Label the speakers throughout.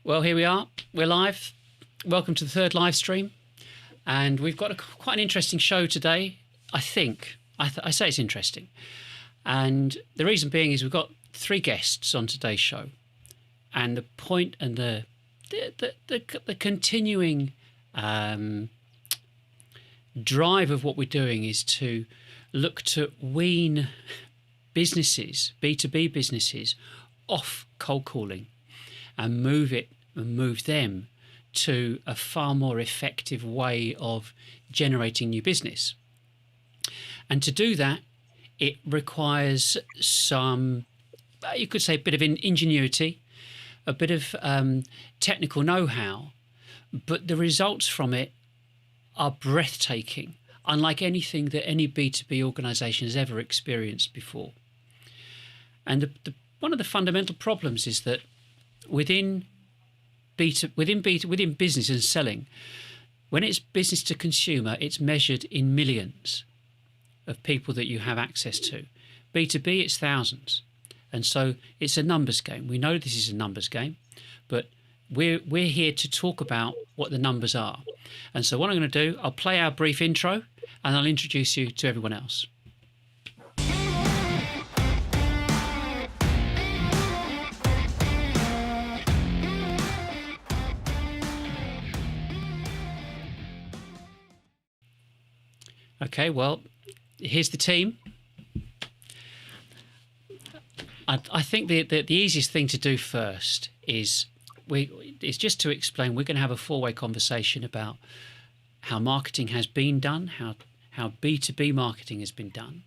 Speaker 1: Well, here we are. We're live. Welcome to the third live stream. And we've got quite an interesting show today, I think. I say it's interesting. And the reason being is we've got three guests on today's show. And the point and the continuing drive of what we're doing is to look to wean businesses, B2B businesses, off cold calling and move them to a far more effective way of generating new business. And to do that, it requires some, you could say, a bit of ingenuity, a bit of technical know-how, but the results from it are breathtaking, unlike anything that any B2B organization has ever experienced before. And one of the fundamental problems is that within business and selling, when it's business to consumer, it's measured in millions of people that you have access to. B2B, it's thousands. And so it's a numbers game. We know this is a numbers game, but we're here to talk about what the numbers are. And so what I'm going to do, I'll play our brief intro and I'll introduce you to everyone else. Okay, well, here's the team. I think the easiest thing to do first is just to explain. We're going to have a four-way conversation about how marketing has been done, how B2B marketing has been done,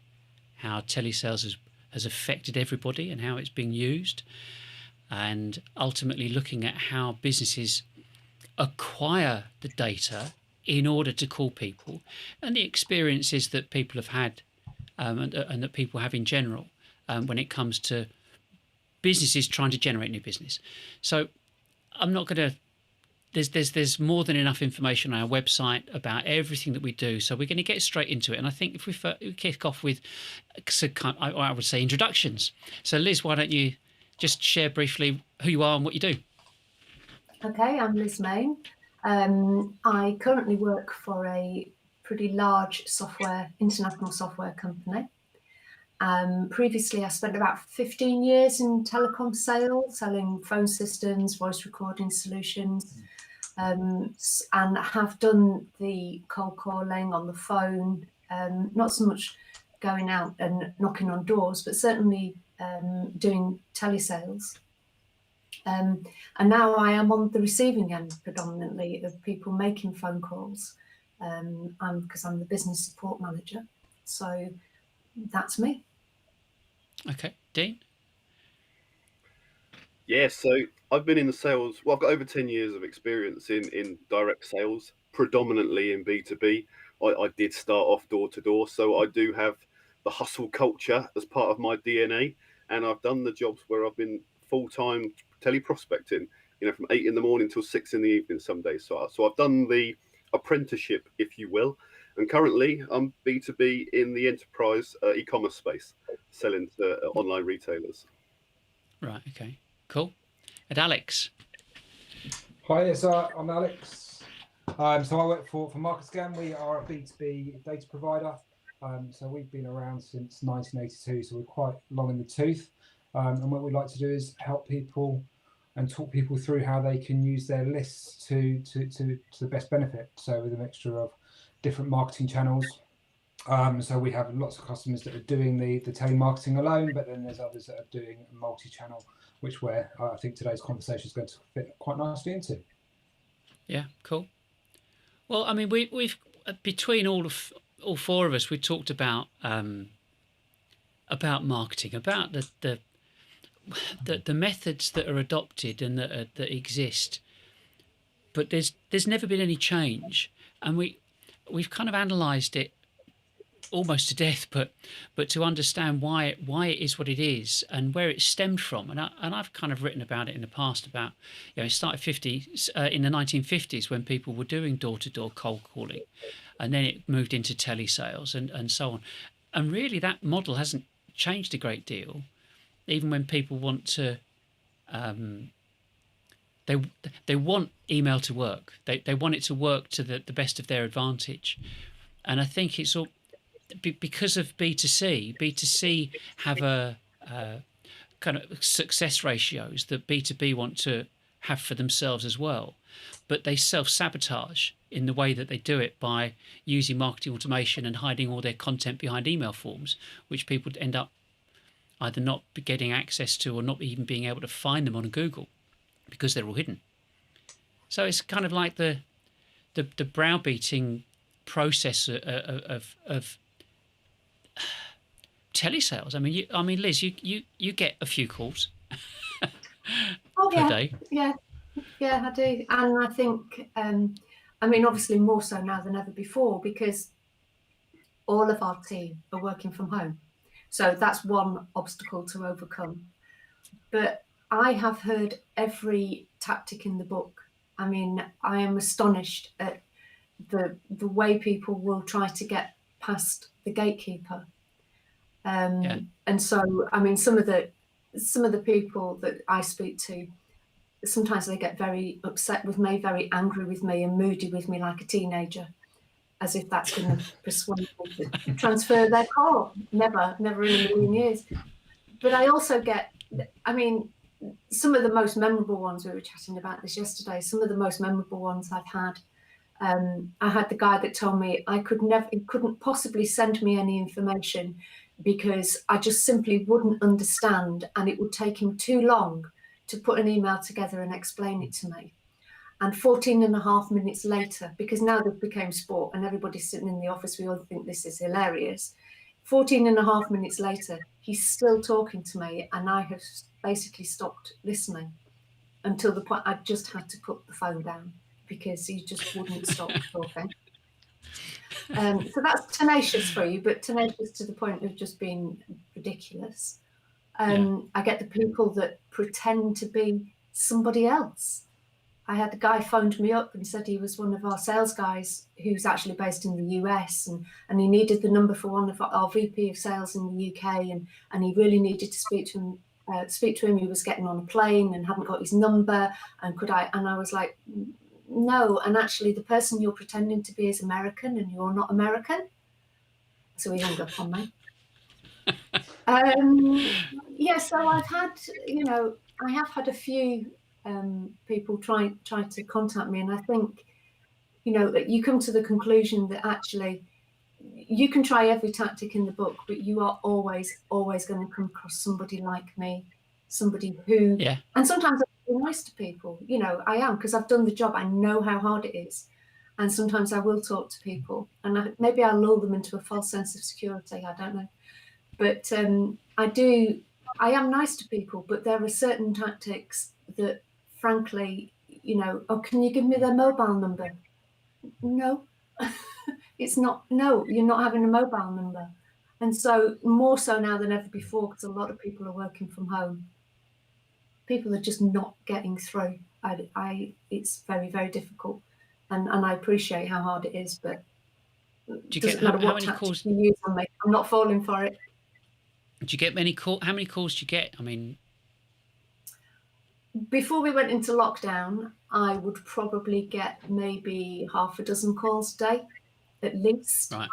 Speaker 1: how telesales has affected everybody and how it's being used, and ultimately looking at how businesses acquire the data in order to call people, and the experiences that people have had and that people have in general when it comes to businesses trying to generate new business. So I'm not going to, there's more than enough information on our website about everything that we do, so we're going to get straight into it. And I think if we kick off with, I would say, introductions. So Liz, why don't you just share briefly who you are and what you do?
Speaker 2: Okay, I'm Liz Main. I currently work for a pretty large international software company. Previously, I spent about 15 years in telecom sales, selling phone systems, voice recording solutions, and have done the cold calling on the phone, not so much going out and knocking on doors, but certainly doing telesales. And now I am on the receiving end predominantly of people making phone calls, because I'm the business support manager. So that's me.
Speaker 1: Okay, Dean?
Speaker 3: Yeah, so I've been in the sales, well, I've got over 10 years of experience in direct sales, predominantly in B2B. I did start off door to door, so I do have the hustle culture as part of my DNA. And I've done the jobs where I've been full-time teleprospecting, from 8 in the morning till 6 in the evening some days. So I've done the apprenticeship, if you will. And currently I'm B2B in the enterprise e-commerce space, selling to online retailers.
Speaker 1: Right, okay, cool. And Alex?
Speaker 4: Hi, yes, I'm Alex. So I work for MarketScan. We are a B2B data provider. So we've been around since 1982, so we're quite long in the tooth. And what we like to do is help people and talk people through how they can use their lists to the best benefit. So with a mixture of different marketing channels. So we have lots of customers that are doing the telemarketing alone, but then there's others that are doing multi-channel, which I think today's conversation is going to fit quite nicely into.
Speaker 1: Yeah, cool. Well, I mean, we've between all four of us, we talked about marketing, about the methods that are adopted and that exist, but there's never been any change, and we've kind of analysed it almost to death, but to understand why it is what it is and where it stemmed from. And I've kind of written about it in the past about, it started in the 1950s when people were doing door-to-door cold calling, and then it moved into telesales and so on. And really that model hasn't changed a great deal, even when people want to they want email to work. They want it to work to the best of their advantage. And I think it's all because of B2C. B2C have a kind of success ratios that B2B want to have for themselves as well. But they self-sabotage in the way that they do it by using marketing automation and hiding all their content behind email forms, which people end up either not getting access to or not even being able to find them on Google because they're all hidden. So it's kind of like the browbeating process of telesales. I mean, Liz, you get a few calls per day.
Speaker 2: Yeah, I do. And I think, obviously more so now than ever before, because all of our team are working from home. So that's one obstacle to overcome. But I have heard every tactic in the book. I mean, I am astonished at the way people will try to get past the gatekeeper. And so, I mean, some of the people that I speak to, sometimes they get very upset with me, very angry with me, and moody with me like a teenager, as if that's going to persuade them to transfer their call. Never in a million years. But I also get, some of the most memorable ones, we were chatting about this yesterday, some of the most memorable ones I've had. I had the guy that told me he couldn't possibly send me any information because I just simply wouldn't understand, and it would take him too long to put an email together and explain it to me. And 14 and a half minutes later, because now they've become sport and everybody's sitting in the office, we all think this is hilarious. 14 and a half minutes later, he's still talking to me, and I have basically stopped listening until the point I just had to put the phone down because he just wouldn't stop talking. So that's tenacious for you, but tenacious to the point of just being ridiculous. I get the people that pretend to be somebody else. I had a guy phoned me up and said he was one of our sales guys who's actually based in the US, and he needed the number for one of our VP of sales in the UK, and he really needed to speak to him. He was getting on a plane and hadn't got his number, and I was like, no, and actually the person you're pretending to be is American and you're not American. So he hung up on me. So I've had, I have had a few people try to contact me, and I think, that you come to the conclusion that actually you can try every tactic in the book, but you are always going to come across somebody like me, somebody who, and sometimes I'm nice to people, I am, because I've done the job. I know how hard it is. And sometimes I will talk to people, and maybe I'll lull them into a false sense of security. I don't know. But I am nice to people, but there are certain tactics that, frankly, can you give me their mobile number? No, it's not. No, you're not having a mobile number. And so more so now than ever before, because a lot of people are working from home, people are just not getting through. It's very, very difficult. And I appreciate how hard it is, but it doesn't matter what tactic you use on me, I'm not falling for it.
Speaker 1: Do you get many calls? How many calls do you get?
Speaker 2: Before we went into lockdown, I would probably get maybe half a dozen calls a day, at least.
Speaker 1: Right.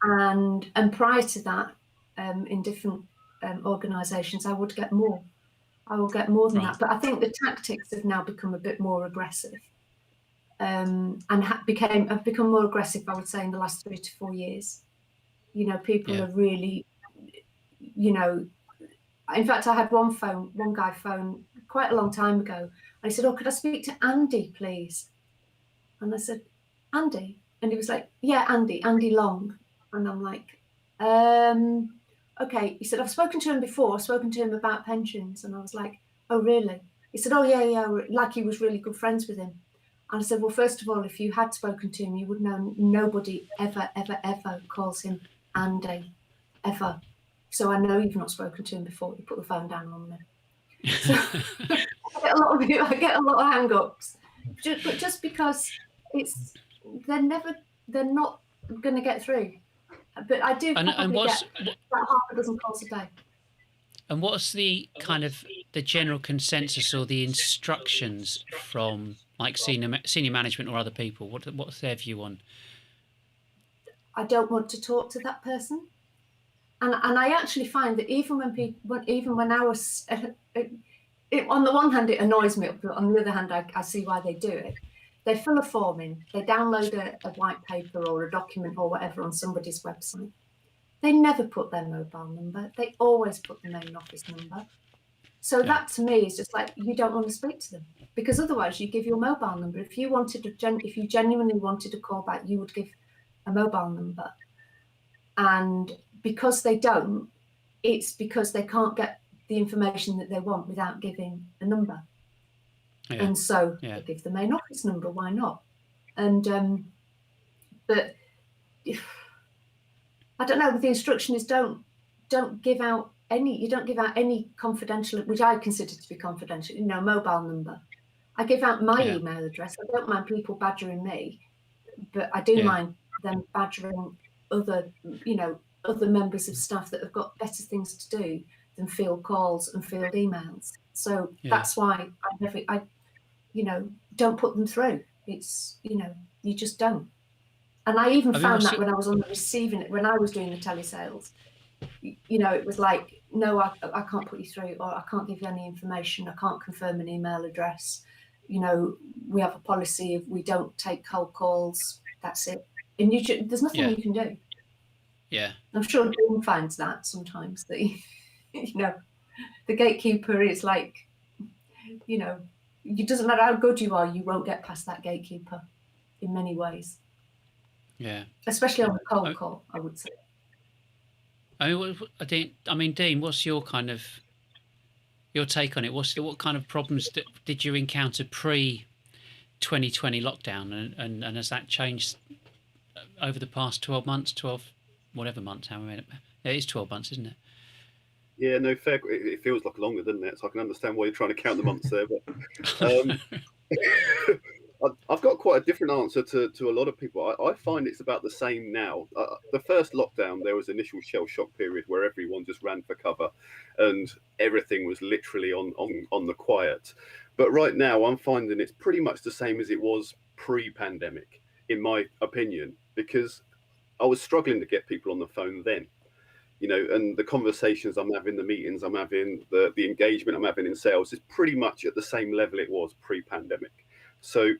Speaker 2: And prior to that, in different organisations, I would get more. I will get more than that. But I think the tactics have now become a bit more aggressive, and have become more aggressive, I would say, in the last 3 to 4 years. People are really, in fact, I had one guy phone quite a long time ago, and he said, "Oh, could I speak to Andy, please?" And I said, "Andy?" And he was like, "Yeah, Andy Long." And I'm like, okay. He said, "I've spoken to him before. I've spoken to him about pensions." And I was like, "Oh, really?" He said, "Oh, yeah, like he was really good friends with him." And I said, "Well, first of all, if you had spoken to him, you would know nobody ever calls him Andy, ever. So I know you've not spoken to him before." He put the phone down on me. So I get a lot of hang-ups, but just because they're not going to get through. But I do probably get about half a dozen calls a day.
Speaker 1: And what's the kind of the general consensus or the instructions from like senior management or other people? What's their view on?
Speaker 2: I don't want to talk to that person, and I actually find that even when I was, on the one hand it annoys me, but on the other hand I see why they do it. They fill a form in, they download a white paper or a document or whatever on somebody's website. They never put their mobile number. They always put the main office number. So that to me is just like, you don't want to speak to them, because otherwise you give your mobile number. If you genuinely wanted to call back, you would give a mobile number. And because they don't, it's because they can't get the information that they want without giving a number. Yeah. And so they give the main office number. Why not? And but I don't know. The instruction is don't give out any confidential, which I consider to be confidential, mobile number. I give out my email address. I don't mind people badgering me, but I do mind them badgering other members of staff that have got better things to do than field calls and field emails. So that's why I don't put them through. It's, you just don't. And I even found that when I was on the receiving it, when I was doing the telesales, it was like, no, I can't put you through, or I can't give you any information. I can't confirm an email address. We have a policy of we don't take cold calls. That's it. And there's nothing you can do.
Speaker 1: Yeah.
Speaker 2: I'm sure Dean finds that sometimes, that, the gatekeeper is like, it doesn't matter how good you are, you won't get past that gatekeeper in many ways.
Speaker 1: Yeah.
Speaker 2: Especially on a cold call, I would say.
Speaker 1: Dean, what's your take on it? What kind of problems did you encounter pre-2020 lockdown, and has that changed over the past 12 months, it is 12 months, isn't it?
Speaker 3: Yeah, no, fair. It feels like longer, doesn't it? So I can understand why you're trying to count the months there. But I've got quite a different answer to a lot of people. I find it's about the same now. The first lockdown, there was initial shell shock period where everyone just ran for cover and everything was literally on the quiet. But right now, I'm finding it's pretty much the same as it was pre-pandemic, in my opinion, because I was struggling to get people on the phone then. And the conversations I'm having, the meetings I'm having, the engagement I'm having in sales is pretty much at the same level it was pre-pandemic. So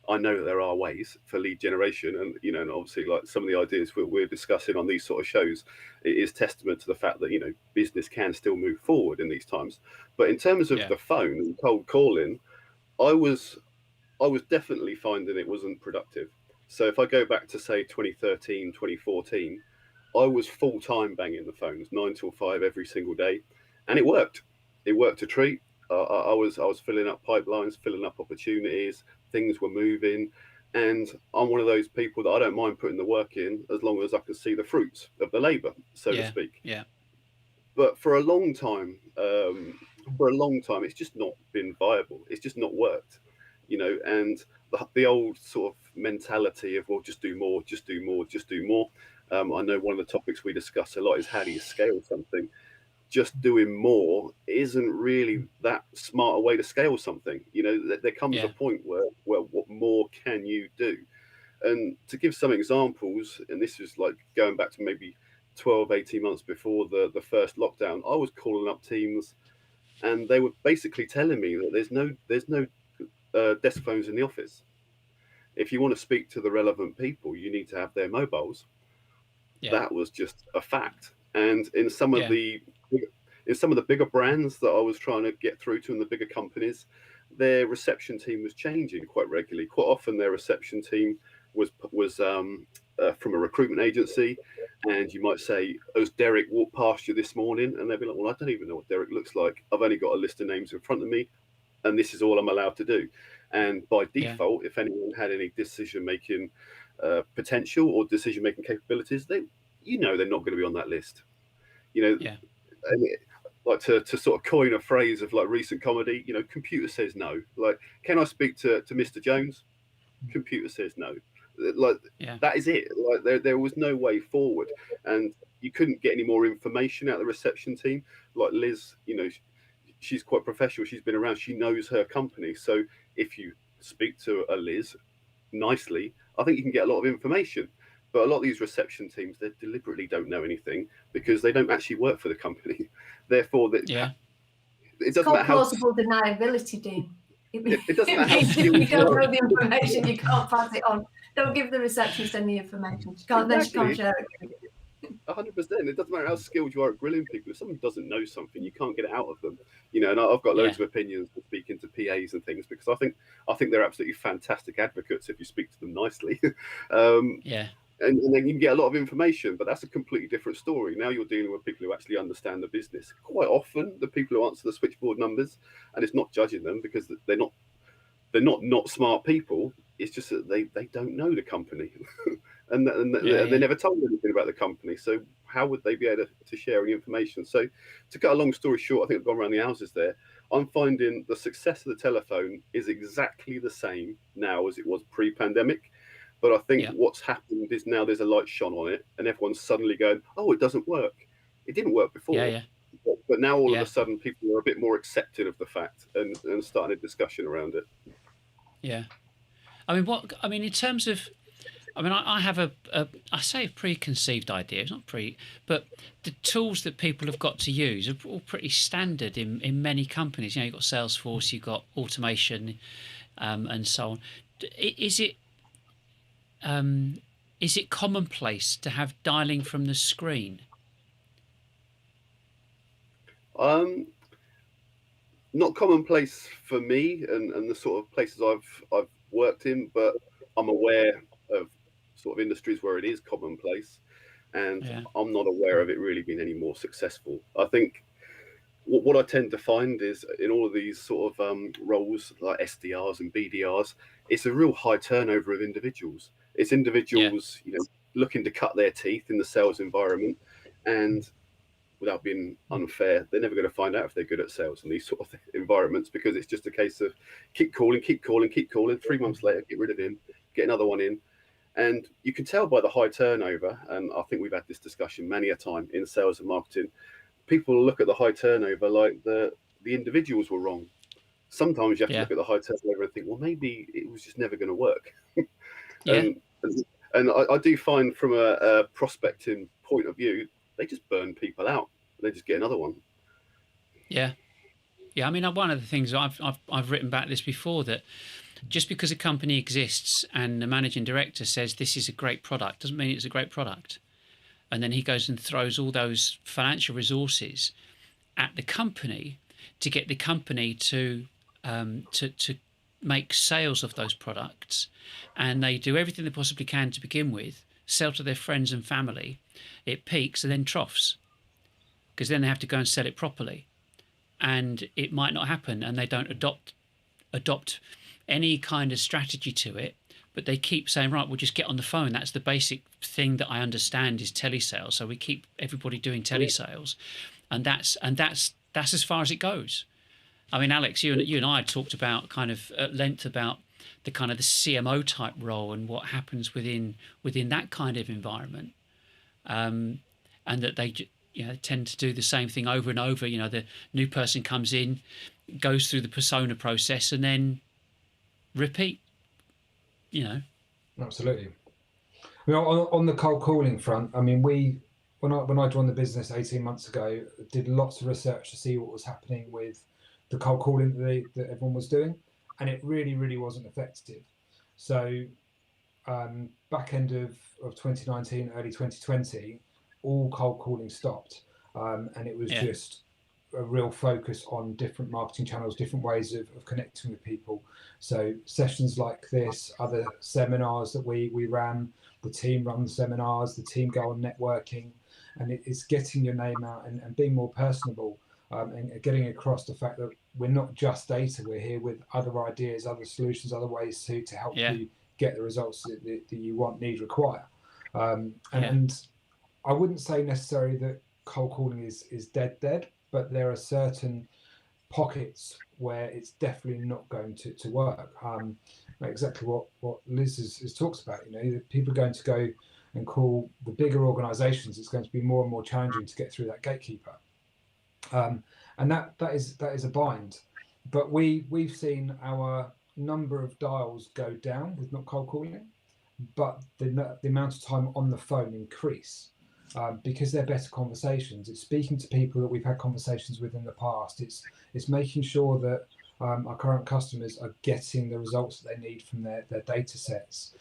Speaker 3: I know that there are ways for lead generation, and obviously, like some of the ideas we're discussing on these sort of shows, it is testament to the fact that business can still move forward in these times. But in terms of the phone and cold calling, I was definitely finding it wasn't productive. So if I go back to say 2013, 2014, I was full-time banging the phones 9 till 5 every single day, and it worked. It worked a treat. I was filling up pipelines, filling up opportunities. Things were moving, and I'm one of those people that I don't mind putting the work in as long as I can see the fruits of the labour, so to speak.
Speaker 1: Yeah.
Speaker 3: But for a long time, it's just not been viable. It's just not worked, and the old sort of mentality of, well, just do more, just do more, just do more. I know one of the topics we discuss a lot is how do you scale something. Just doing more isn't really that smart a way to scale something. There comes a point where what more can you do? And to give some examples, and this is like going back to maybe 12, 18 months before the first lockdown, I was calling up teams and they were basically telling me that there's no desk phones in the office. If you want to speak to the relevant people, you need to have their mobiles. That was just a fact. And in some of the bigger brands that I was trying to get through to, in the bigger companies, their reception team was changing quite regularly. Quite often their reception team was from a recruitment agency, and you might say, "Has Derek walked past you this morning?" And they'd be like, "Well, I don't even know what Derek looks like. I've only got a list of names in front of me, and this is all I'm allowed to do." And by default, if anyone had any decision-making potential or decision-making capabilities, they're not going to be on that list. And like to sort of coin a phrase of like recent comedy, computer says no. Like, can I speak to Mr. Jones? Computer says no. Like, that is it. Like, there was no way forward, and you couldn't get any more information out of the reception team. Like Liz, she's quite professional. She's been around. She knows her company. So if you speak to a Liz nicely, I think you can get a lot of information. But a lot of these reception teams, they deliberately don't know anything because they don't actually work for the company. Therefore, it doesn't matter how
Speaker 2: plausible deniability, Dean.
Speaker 3: it doesn't matter how
Speaker 2: If you
Speaker 3: skilled
Speaker 2: don't
Speaker 3: you are.
Speaker 2: know the information, you can't pass it on. Don't give the receptionist any information. She can't, then she can't share it.
Speaker 3: 100%. It doesn't matter how skilled you are at grilling people. If someone doesn't know something, you can't get it out of them. You know, and I've got loads of opinions for speaking to PAs and things because I think they're absolutely fantastic advocates if you speak to them nicely. And then you can get a lot of information, but that's a completely different story. Now you're dealing with people who actually understand the business. Quite often, the people who answer the switchboard numbers, and it's not judging them because they're not smart people. It's just that they don't know the company, and they never told anything about the company. So how would they be able to share any information? So to cut a long story short, I think I've gone around the houses there. I'm finding the success of the telephone is exactly the same now as it was pre-pandemic. But I think what's happened is now there's a light shone on it, and everyone's suddenly going, "Oh, it doesn't work. It didn't work before." But now all of a sudden, people are a bit more accepting of the fact and starting a discussion around it.
Speaker 1: Yeah, I mean, in terms of, I have I say a preconceived idea. It's not but the tools that people have got to use are all pretty standard in many companies. You know, you've got Salesforce, you've got automation, and so on. Is it commonplace to have dialing from the screen?
Speaker 3: Not commonplace for me and the sort of places I've worked in, but I'm aware of sort of industries where it is commonplace, and I'm not aware of it really being any more successful. I think what I tend to find is in all of these sort of roles like SDRs and BDRs, it's a real high turnover of individuals. It's individuals, you know, looking to cut their teeth in the sales environment, and without being unfair, they're never going to find out if they're good at sales in these sort of environments because it's just a case of keep calling. 3 months later, get rid of him, get another one in. And you can tell by the high turnover, and I think we've had this discussion many a time in sales and marketing, people look at the high turnover like the individuals were wrong. Sometimes you have to look at the high turnover and think, well, maybe it was just never going to work. And I do find from a prospecting point of view, they just burn people out. They just get another one.
Speaker 1: Yeah. I mean, one of the things I've written about this before, that just because a company exists and the managing director says this is a great product doesn't mean it's a great product. And then he goes and throws all those financial resources at the company to get the company to make sales of those products, and they do everything they possibly can to begin with, sell to their friends and family. It peaks and then troughs because then they have to go and sell it properly, and it might not happen, and they don't adopt any kind of strategy to it, but they keep saying, right, we'll just get on the phone. That's the basic thing that I understand is telesales, so we keep everybody doing telesales, and that's as far as it goes. I mean, Alex, you and I talked about kind of at length about the kind of the CMO type role and what happens within that kind of environment, and that they tend to do the same thing over and over. You know, the new person comes in, goes through the persona process, and then repeat. You know,
Speaker 4: absolutely. I mean, on the cold calling front, I mean, when I joined the business 18 months ago, did lots of research to see what was happening with the cold calling that everyone was doing, and it really wasn't effective. So back end of 2019, early 2020, all cold calling stopped, and it was just a real focus on different marketing channels, different ways of connecting with people. So sessions like this, other seminars that we ran, the team run the seminars, the team go on networking, and it's getting your name out and being more personable. And getting across the fact that we're not just data, we're here with other ideas, other solutions, other ways to help you get the results that you want, need, require. And I wouldn't say necessarily that cold calling is dead, but there are certain pockets where it's definitely not going to work. Exactly what Liz has talked about. You know, people are going to go and call the bigger organisations. It's going to be more and more challenging to get through that gatekeeper. and that is a bind. But we've seen our number of dials go down with not cold calling, but the amount of time on the phone increase, because they're better conversations. It's speaking to people that we've had conversations with in the past. It's making sure that our current customers are getting the results that they need from their data sets.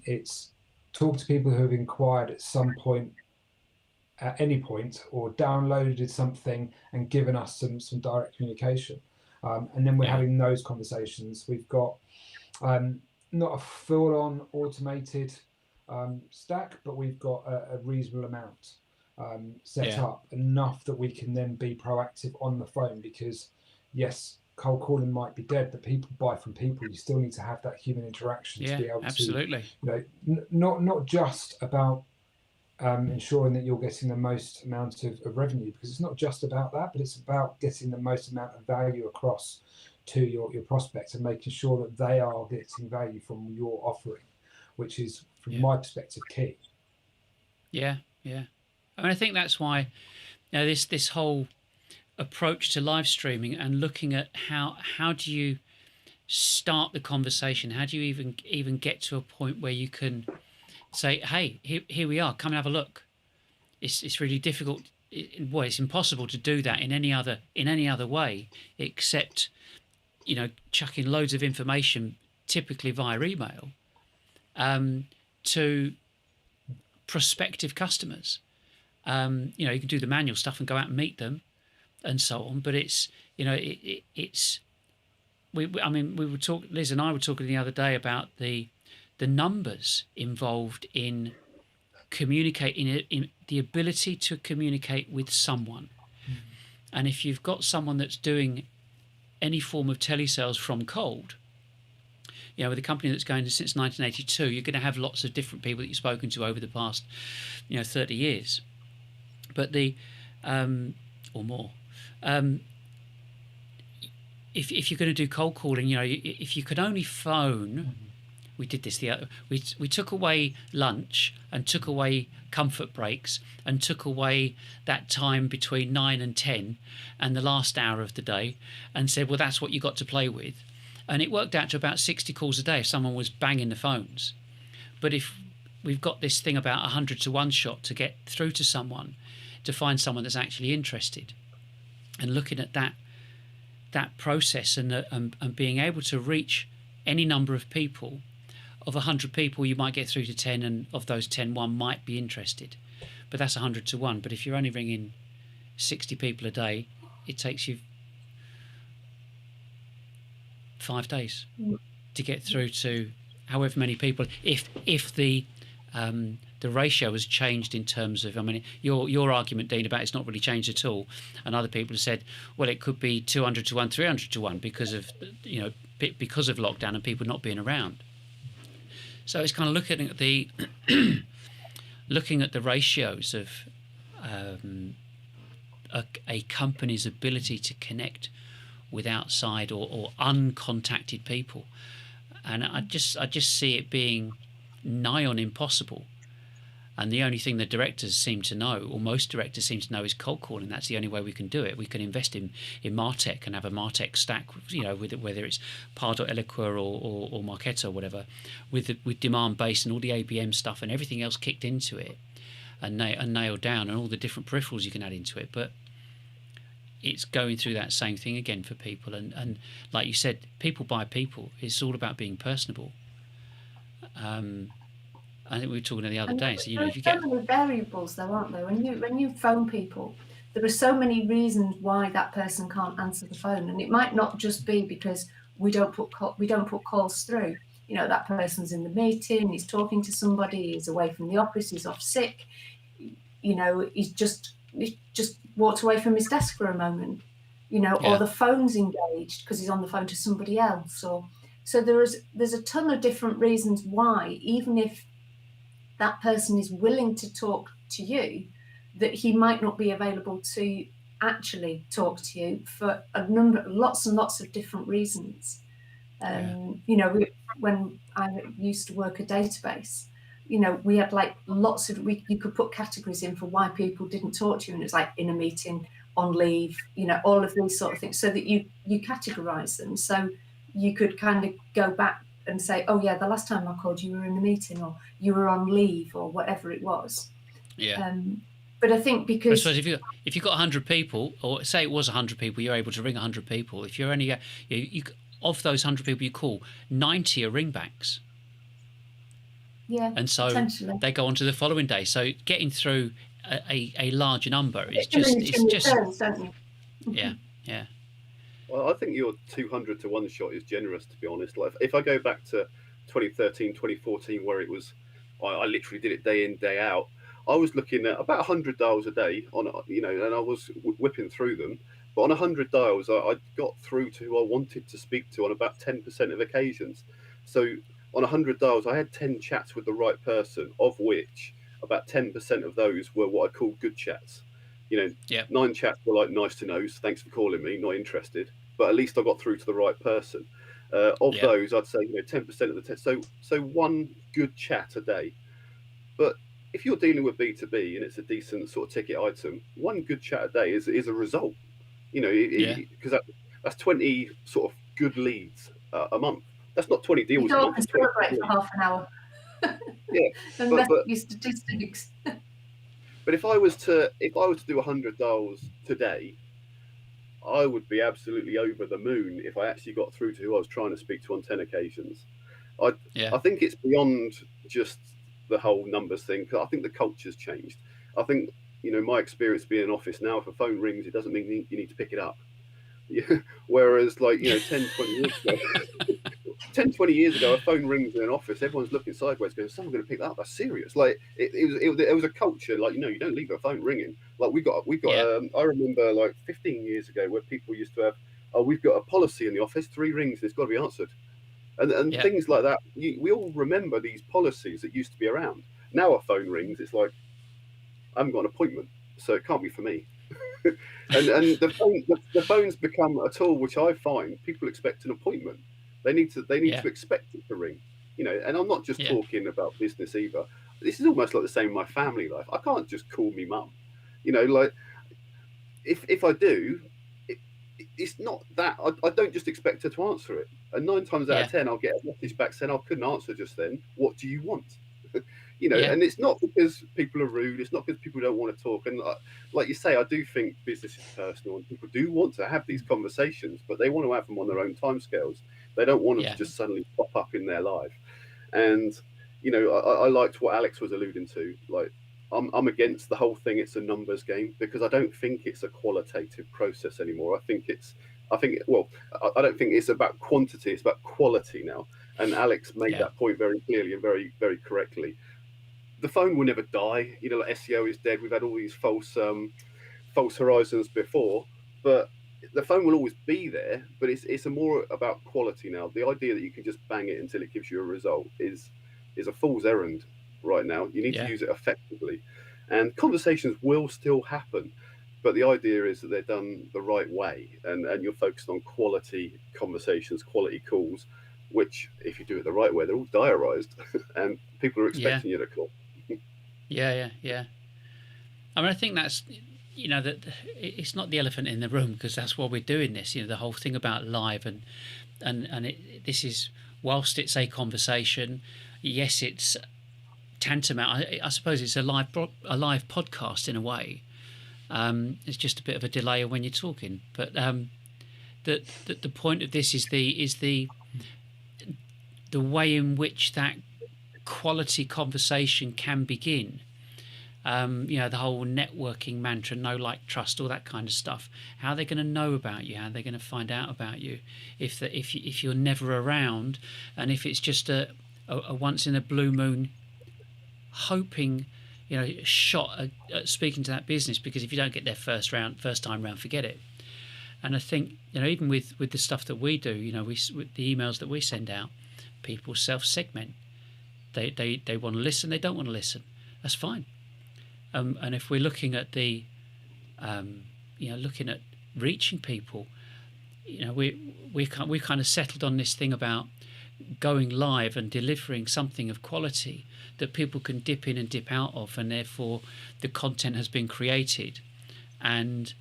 Speaker 4: It's talk to people who have inquired at some point, at any point, or downloaded something and given us some direct communication. And then we're having those conversations. We've got not a full-on automated stack, but we've got a reasonable amount set up, enough that we can then be proactive on the phone. Because yes, cold calling might be dead, but people buy from people. You still need to have that human interaction to be able
Speaker 1: absolutely.
Speaker 4: to, not just about ensuring that you're getting the most amount of revenue, because it's not just about that, but it's about getting the most amount of value across to your prospects and making sure that they are getting value from your offering, which is, from my perspective, key.
Speaker 1: I mean, I think that's why this whole approach to live streaming and looking at how do you start the conversation, how do you even get to a point where you can say, hey, here we are, come and have a look. It's really difficult. It's impossible to do that in any other way, except chucking loads of information, typically via email, to prospective customers. You can do the manual stuff and go out and meet them, and so on. But it's we were talking. Liz and I were talking the other day about the numbers involved in communicating, in the ability to communicate with someone. And if you've got someone that's doing any form of telesales from cold, with a company that's going since 1982, you're going to have lots of different people that you've spoken to over the past 30 years, but or more. If you're going to do cold calling, if you could only phone. We did this we took away lunch and took away comfort breaks and took away that time between 9 and 10 and the last hour of the day, and said, well, that's what you got to play with. And it worked out to about 60 calls a day if someone was banging the phones. But if we've got this thing about 100 to 1 shot to get through to someone, to find someone that's actually interested, and looking at that process and being able to reach any number of people. Of 100 people, you might get through to 10, and of those 10, 1 might be interested. But that's 100 to 1. But if you're only ringing 60 people a day, it takes you 5 days to get through to however many people. If the ratio has changed in terms of, your argument, Dean, about it's not really changed at all, and other people have said, well, it could be 200 to 1, 300 to 1 because of lockdown and people not being around. So it's kind of looking at the ratios of a company's ability to connect with outside or uncontacted people, and I just see it being nigh on impossible. And the only thing the directors seem to know, or most directors seem to know, is cold calling. That's the only way we can do it. We can invest in MarTech and have a MarTech stack, with it, whether it's Pardot, Eloqua or Marketo or whatever, with demand based and all the ABM stuff and everything else kicked into it and nailed down, and all the different peripherals you can add into it. But it's going through that same thing again for people. And like you said, people buy people. It's all about being personable. I think we were talking the other day. So if you get
Speaker 2: so many variables, though, aren't there? When you phone people, there are so many reasons why that person can't answer the phone, and it might not just be because we don't put calls through. That person's in the meeting, he's talking to somebody, he's away from the office, he's off sick. He's just walked away from his desk for a moment. Or the phone's engaged because he's on the phone to somebody else. So there's a ton of different reasons why, even if that person is willing to talk to you, that he might not be available to actually talk to you for lots and lots of different reasons. When I used to work a database, we had like lots of, you could put categories in for why people didn't talk to you, and it's like in a meeting, on leave, all of these sort of things, so that you categorize them, so you could kind of go back and say, oh yeah, the last time I called you were in a meeting, or you were on leave, or whatever it was.
Speaker 1: Yeah.
Speaker 2: But I think
Speaker 1: I
Speaker 2: because
Speaker 1: suppose if you've got 100 people, or say it was 100 people, you're able to ring 100 people. If you're only of those 100 people you call, 90 are ringbacks.
Speaker 2: yeah,
Speaker 1: And so
Speaker 2: potentially
Speaker 1: they go on to the following day. So getting through a large number is
Speaker 2: turns, don't you?
Speaker 1: yeah.
Speaker 3: Well, I think your 200 to 1 shot is generous, to be honest. Like, if I go back to 2013, 2014, where it was, I literally did it day in, day out. I was looking at about 100 dials a day and I was whipping through them. But on 100 dials, I got through to who I wanted to speak to on about 10% of occasions. So on 100 dials, I had 10 chats with the right person, of which about 10% of those were what I call good chats. 9 chats were like nice to knows, thanks for calling me, not interested, but at least I got through to the right person. Those, I'd say 10% of the so one good chat a day. But if you're dealing with B2B and it's a decent sort of ticket item, one good chat a day is a result. Because that's 20 sort of good leads a month. That's not 20 deals a month.
Speaker 2: That's celebrate for half an hour.
Speaker 3: Yeah,
Speaker 2: and your statistics.
Speaker 3: But if I was to do 100 dials today, I would be absolutely over the moon if I actually got through to who I was trying to speak to on 10 occasions. I think it's beyond just the whole numbers thing, because I think the culture's changed. I think, my experience being in an office now, if a phone rings, it doesn't mean you need to pick it up. Whereas 10, 20 years ago, 10, 20 years ago, a phone rings in an office, everyone's looking sideways going, someone's going to pick that up, that's serious. Like it was a culture, like, you don't leave a phone ringing. Like we got I remember like 15 years ago where people used to have, we've got a policy in the office, 3 rings, it's got to be answered. And things like that. We all remember these policies that used to be around. Now a phone rings, it's like, I haven't got an appointment, so it can't be for me. and the phone's become a tool which I find people expect an appointment. They need to expect it to ring. And I'm not just talking about business either. This is almost like the same in my family life. I can't just call me mum. Like if I do, it's not that I don't just expect her to answer it. And 9 times out of 10, I'll get a message back saying I couldn't answer just then. What do you want? And it's not because people are rude. It's not because people don't want to talk. And like you say, I do think business is personal, and people do want to have these conversations, but they want to have them on their own timescales. They don't want them to just suddenly pop up in their life. And I liked what Alex was alluding to. Like, I'm against the whole thing. It's a numbers game, because I don't think it's a qualitative process anymore. I don't think it's about quantity. It's about quality now. And Alex made that point very clearly and very, very correctly. The phone will never die. Like SEO is dead. We've had all these false horizons before, but the phone will always be there. But it's more about quality now. The idea that you can just bang it until it gives you a result is a fool's errand right now. You need to use it effectively, and conversations will still happen, but the idea is that they're done the right way, and you're focused on quality conversations, quality calls, which, if you do it the right way, they're all diarised and people are expecting you to call.
Speaker 1: Yeah. I mean, I think that's, that it's not the elephant in the room, because that's why we're doing this. The whole thing about live and this is, whilst it's a conversation, yes, it's tantamount. I suppose it's a live podcast in a way. It's just a bit of a delay when you're talking, but the point of this is the way in which that quality conversation can begin. The whole networking mantra, know, like, trust, all that kind of stuff. How are they going to know about you? How are they going to find out about you if you're never around, and if it's just a once in a blue moon hoping shot at speaking to that business, because if you don't get there first time round, forget it. And I think even with the stuff that we do, with the emails that we send out, people self-segment. They want to listen, they don't want to listen. That's fine. And if we're looking at looking at reaching people, we've kind of settled on this thing about going live and delivering something of quality that people can dip in and dip out of, and therefore the content has been created, and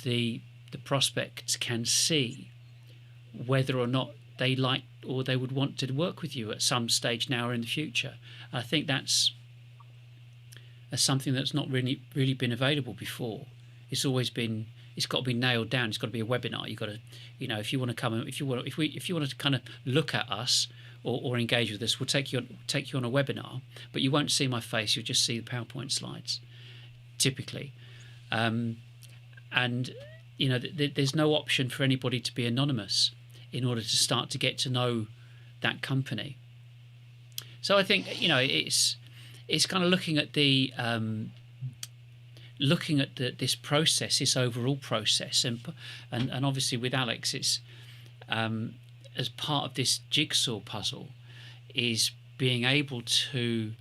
Speaker 1: the prospects can see whether or not they like or they would want to work with you at some stage now or in the future. I think that's something that's not really been available before. It's always been, it's got to be nailed down. It's got to be a webinar. You've got to, you know, if you want to come and if you want to kind of look at us or engage with us, we'll take you on a webinar, but you won't see my face. You'll just see the PowerPoint slides, typically. And you know, there's no option for anybody to be anonymous in order to start to get to know that company. So I think, you know, it's kind of looking at this process, this overall process, and obviously with Alex, it's as part of this jigsaw puzzle, is being able to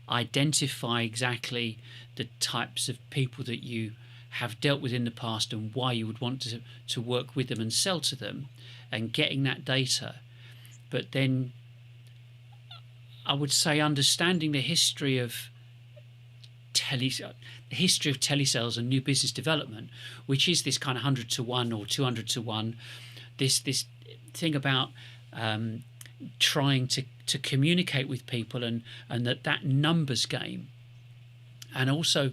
Speaker 1: identify exactly the types of people that you have dealt with in the past and why you would want to work with them and sell to them, and getting that data. But then I would say understanding the history of telesales and new business development, which is this kind of 100 to 1 or 200 to 1, this thing about trying to communicate with people, and that numbers game, and also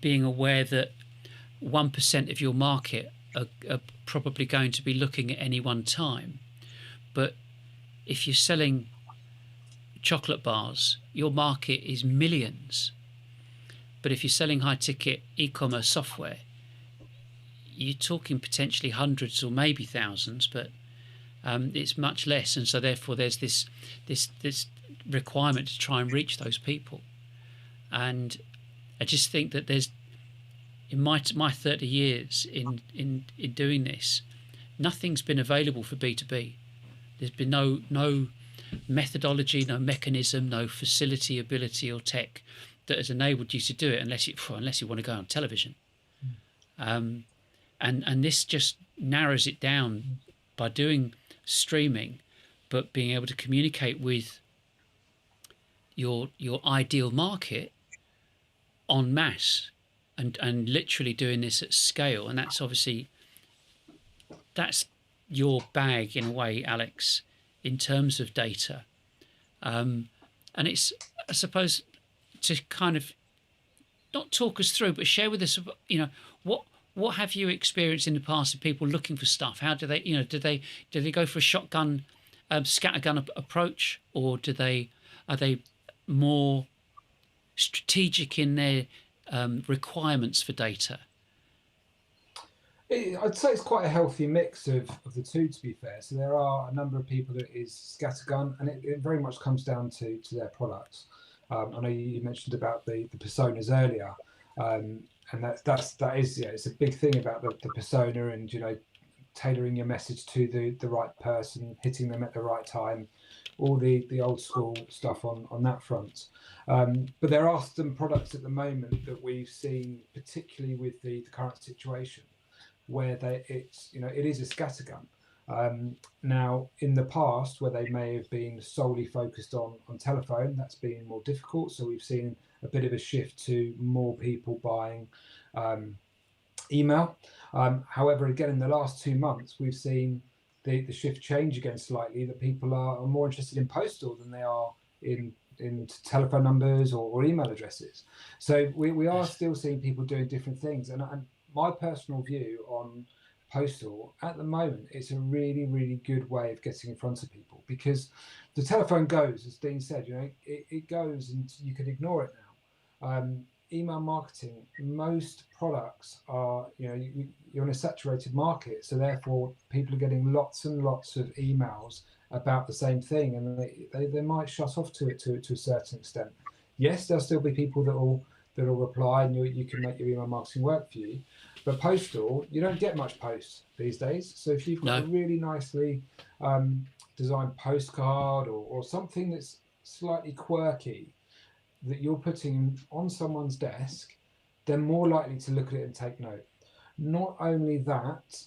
Speaker 1: being aware that 1% of your market are probably going to be looking at any one time. But if you're selling chocolate bars, your market is millions. But if you're selling high-ticket e-commerce software, you're talking potentially hundreds or maybe thousands, but it's much less. And so therefore there's this requirement to try and reach those people. And I just think that there's, in my 30 years in doing this, nothing's been available for B2B. There's been no methodology, no mechanism, no facility, ability or tech that has enabled you to do it, unless you want to go on television. And this just narrows it down by doing streaming, but being able to communicate with your ideal market en masse, and literally doing this at scale. And that's obviously, that's your bag in a way, Alex, in terms of data. And it's, I suppose, to kind of not talk us through, but share with us, you know, what have you experienced in the past of people looking for stuff? How do they, you know, do they go for a shotgun, scattergun approach, or are they more strategic in their requirements for data?
Speaker 4: I'd say it's quite a healthy mix of the two, to be fair. So there are a number of people that is scattergun, and it very much comes down to their products. I know you mentioned about the personas earlier, and that is it's a big thing about the persona, and, you know, tailoring your message to the right person, hitting them at the right time, all the old school stuff on that front. But there are some products at the moment that we've seen, particularly with the current situation, where it is a scattergun. Now, in the past, where they may have been solely focused on telephone, that's been more difficult. So we've seen a bit of a shift to more people buying email. However, again, in the last 2 months, we've seen the shift change again slightly, that people are more interested in postal than they are in telephone numbers or email addresses. So we are still seeing people doing different things. And my personal view on postal at the moment, it's a really, really good way of getting in front of people, because the telephone goes, as Dean said, you know, it goes and you can ignore it now. Email marketing, most products are, you know, you're in a saturated market, so therefore people are getting lots and lots of emails about the same thing, and they might shut off to it to a certain extent. Yes, there'll still be people that'll reply, and you can make your email marketing work for you. But postal, you don't get much post these days. So if you've got a really nicely designed postcard or something that's slightly quirky that you're putting on someone's desk, they're more likely to look at it and take note. Not only that,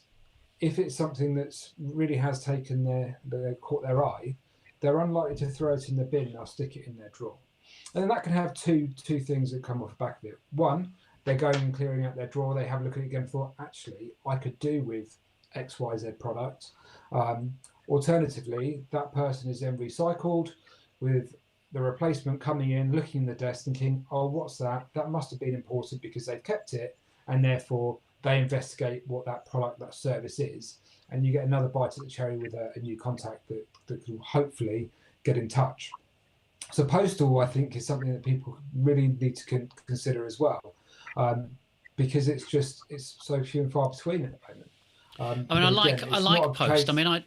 Speaker 4: if it's something that's really has taken caught their eye, they're unlikely to throw it in the bin. They'll stick it in their drawer. And then that can have two things that come off the back of it. One, they're going and clearing out their drawer, they have a look at it again and thought, actually, I could do with XYZ product. Alternatively, that person is then recycled with the replacement coming in, looking in the desk, thinking, oh, what's that? That must have been important because they've kept it, and therefore they investigate what that product, that service is, and you get another bite at the cherry with a new contact that will hopefully get in touch. So postal, I think, is something that people really need to consider as well, because it's so few and far between at the moment.
Speaker 1: I mean, I like post. I mean, I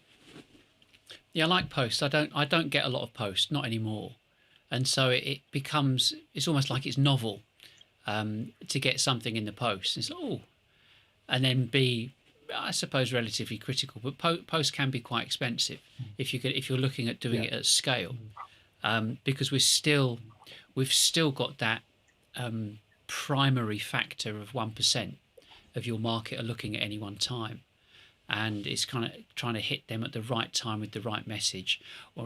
Speaker 1: like post. I don't get a lot of post, not anymore, and so it's almost like it's novel to get something in the post. It's and then be, I suppose, relatively critical. But post can be quite expensive if you're looking at doing it at scale, because we've still got that primary factor of 1% of your market are looking at any one time. And it's kind of trying to hit them at the right time with the right message, I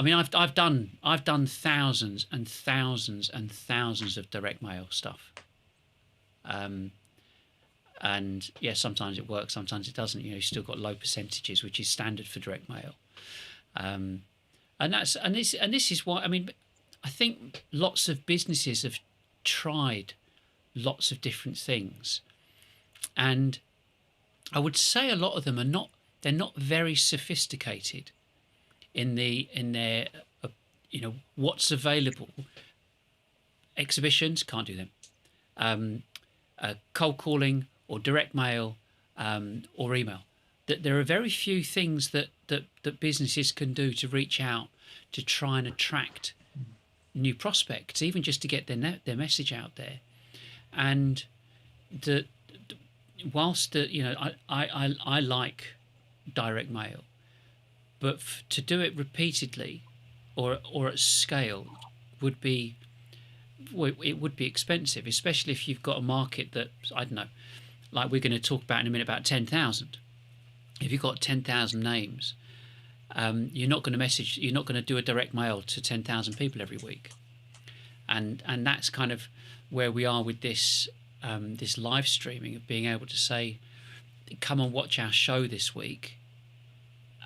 Speaker 1: mean, I've done thousands and thousands and thousands of direct mail stuff, and yeah, sometimes it works, sometimes it doesn't. You've still got low percentages, which is standard for direct mail, and this is why, I mean, I think lots of businesses have tried lots of different things, and I would say a lot of them they're not very sophisticated in their what's available. Exhibitions, can't do them. Cold calling or direct mail or email. That there are very few things that businesses can do to reach out to try and attract new prospects, even just to get their message out there. And whilst I like direct mail, but to do it repeatedly or at scale would be expensive, especially if you've got a market that, I don't know, like we're going to talk about in a minute, about 10,000. If you've got 10,000 names, you're not going to do a direct mail to 10,000 people every week, and that's kind of where we are with this live streaming, of being able to say, come and watch our show this week,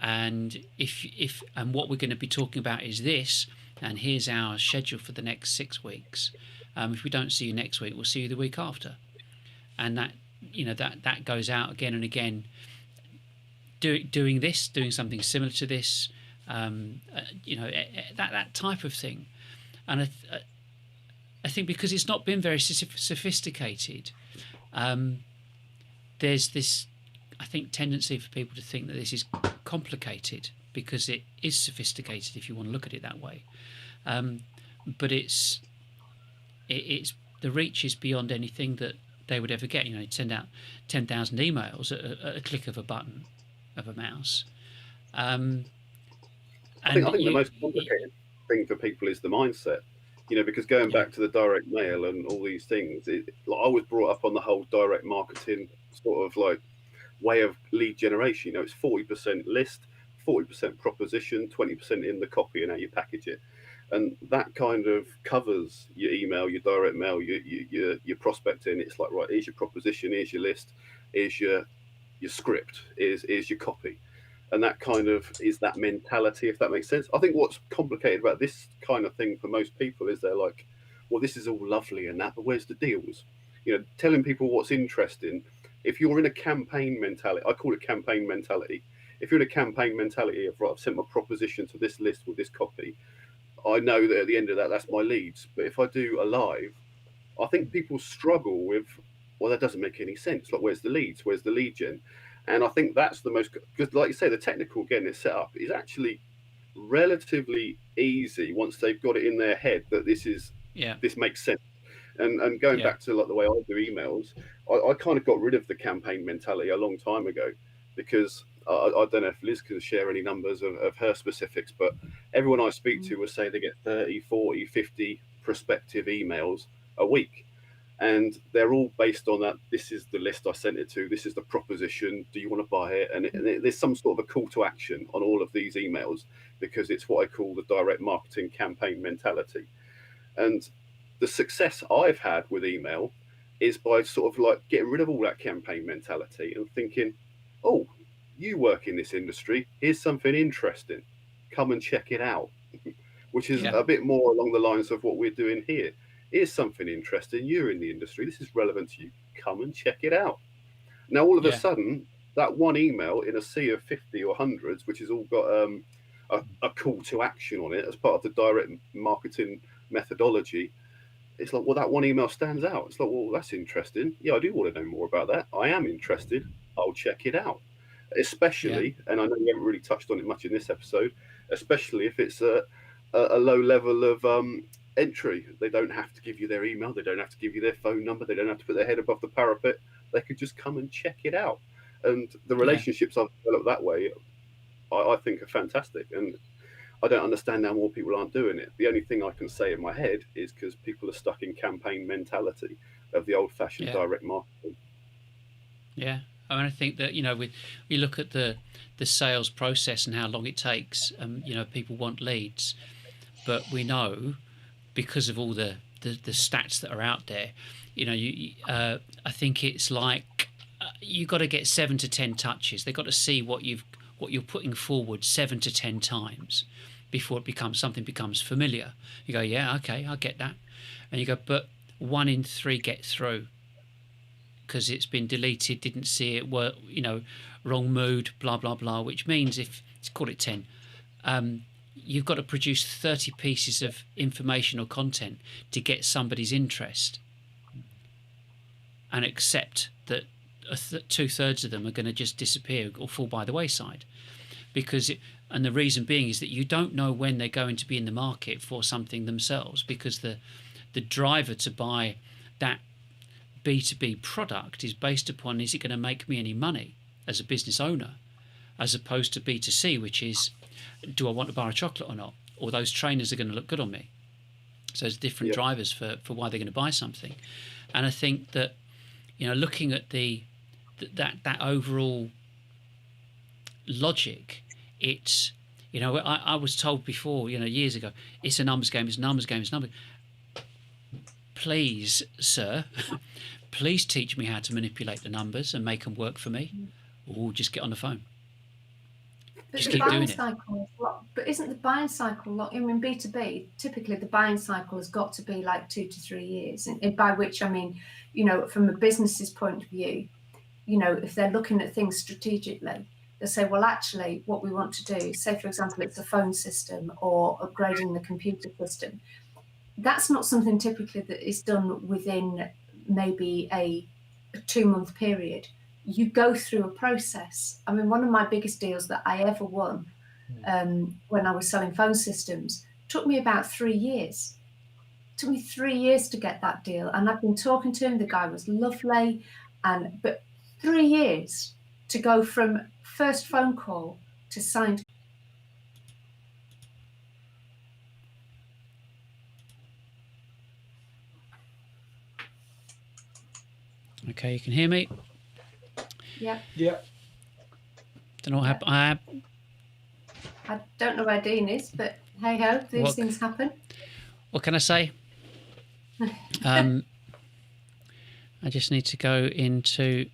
Speaker 1: and if what we're going to be talking about is this, and here's our schedule for the next 6 weeks. If we don't see you next week, we'll see you the week after, and that goes out again and again. Doing something similar to this, that type of thing, and I think because it's not been very sophisticated, there's this, I think, tendency for people to think that this is complicated because it is sophisticated, if you want to look at it that way. But it's the reach is beyond anything that they would ever get. Send out 10,000 emails at a click of a button of a mouse.
Speaker 3: I think the most complicated thing for people is the mindset. Because going back to the direct mail and all these things, I was brought up on the whole direct marketing sort of like way of lead generation. It's 40% list, 40% proposition, 20% in the copy and how you package it, and that kind of covers your email, your direct mail, your prospecting. It's like, right, here's your proposition, here's your list, here's your script, is your copy. And that kind of is that mentality, if that makes sense. I think what's complicated about this kind of thing for most people is they're like, well, this is all lovely and that, but where's the deals? Telling people what's interesting. If you're in a campaign mentality, I call it campaign mentality. If you're in a campaign mentality of, right, I've sent my proposition to this list with this copy, I know that at the end of that, that's my leads. But if I do a live, I think people struggle with, well, that doesn't make any sense. Like, where's the leads? Where's the lead gen? And I think that's the most, because like you say, the technical getting it set up is actually relatively easy once they've got it in their head that this makes sense. And going back to like the way I do emails, I kind of got rid of the campaign mentality a long time ago, because I don't know if Liz can share any numbers of her specifics, but everyone I speak to will say they get 30, 40, 50 prospective emails a week. And they're all based on that. This is the list I sent it to. This is the proposition. Do you want to buy it? And there's some sort of a call to action on all of these emails, because it's what I call the direct marketing campaign mentality. And the success I've had with email is by sort of like getting rid of all that campaign mentality and thinking, oh, you work in this industry, here's something interesting, come and check it out. Which is a bit more along the lines of what we're doing here. Here's something interesting, you're in the industry, this is relevant to you, come and check it out. Now all of a sudden, that one email in a sea of 50 or hundreds, which has all got a call to action on it as part of the direct marketing methodology, it's like, well, that one email stands out. It's like, well, that's interesting. Yeah, I do want to know more about that. I am interested. I'll check it out. Especially, and I know we haven't really touched on it much in this episode, especially if it's a low level of entry. They don't have to give you their email. They don't have to give you their phone number. They don't have to put their head above the parapet. They could just come and check it out. And the relationships I've developed that way, I think are fantastic. And I don't understand how more people aren't doing it. The only thing I can say in my head is because people are stuck in campaign mentality of the old-fashioned direct marketing.
Speaker 1: Yeah. I mean, I think that, we look at the sales process and how long it takes. People want leads, but we know because of all the stats that are out there, I think it's like you got to get 7 to 10 touches. They've got to see what you're putting forward 7 to 10 times before something becomes familiar. You go, yeah, okay, I get that. And you go, but 1 in 3 get through because it's been deleted, didn't see it, wrong mood, blah, blah, blah, which means let's call it 10, you've got to produce 30 pieces of information or content to get somebody's interest and accept that 2/3 of them are going to just disappear or fall by the wayside. And the reason being is that you don't know when they're going to be in the market for something themselves, because the driver to buy that B2B product is based upon, is it going to make me any money as a business owner, as opposed to B2C, which is, do I want to buy a chocolate or not? Or those trainers are going to look good on me. So there's different drivers for why they're going to buy something. And I think that, looking at that overall logic, it's, I was told before, years ago, it's a numbers game, it's a numbers game, it's a numbers. Please, sir, please teach me how to manipulate the numbers and make them work for me. Or just get on the phone.
Speaker 2: But
Speaker 1: just
Speaker 2: the
Speaker 1: keep doing
Speaker 2: buying cycle, but isn't the buying cycle, B2B, typically the buying cycle has got to be like 2 to 3 years. And by which I mean, from a business's point of view, if they're looking at things strategically, they say, well, actually, what we want to do, say, for example, it's a phone system or upgrading the computer system. That's not something typically that is done within maybe a 2-month period. You go through a process. I mean, one of my biggest deals that I ever won when I was selling phone systems took me about 3 years. It took me 3 years to get that deal. And I've been talking to him. The guy was lovely. But 3 years to go from first phone call to signed.
Speaker 1: Okay, you can hear me?
Speaker 2: Yeah.
Speaker 1: Don't know what happened.
Speaker 2: I don't know where Dean is, but hey ho, these things happen.
Speaker 1: What can I say? I just need to go into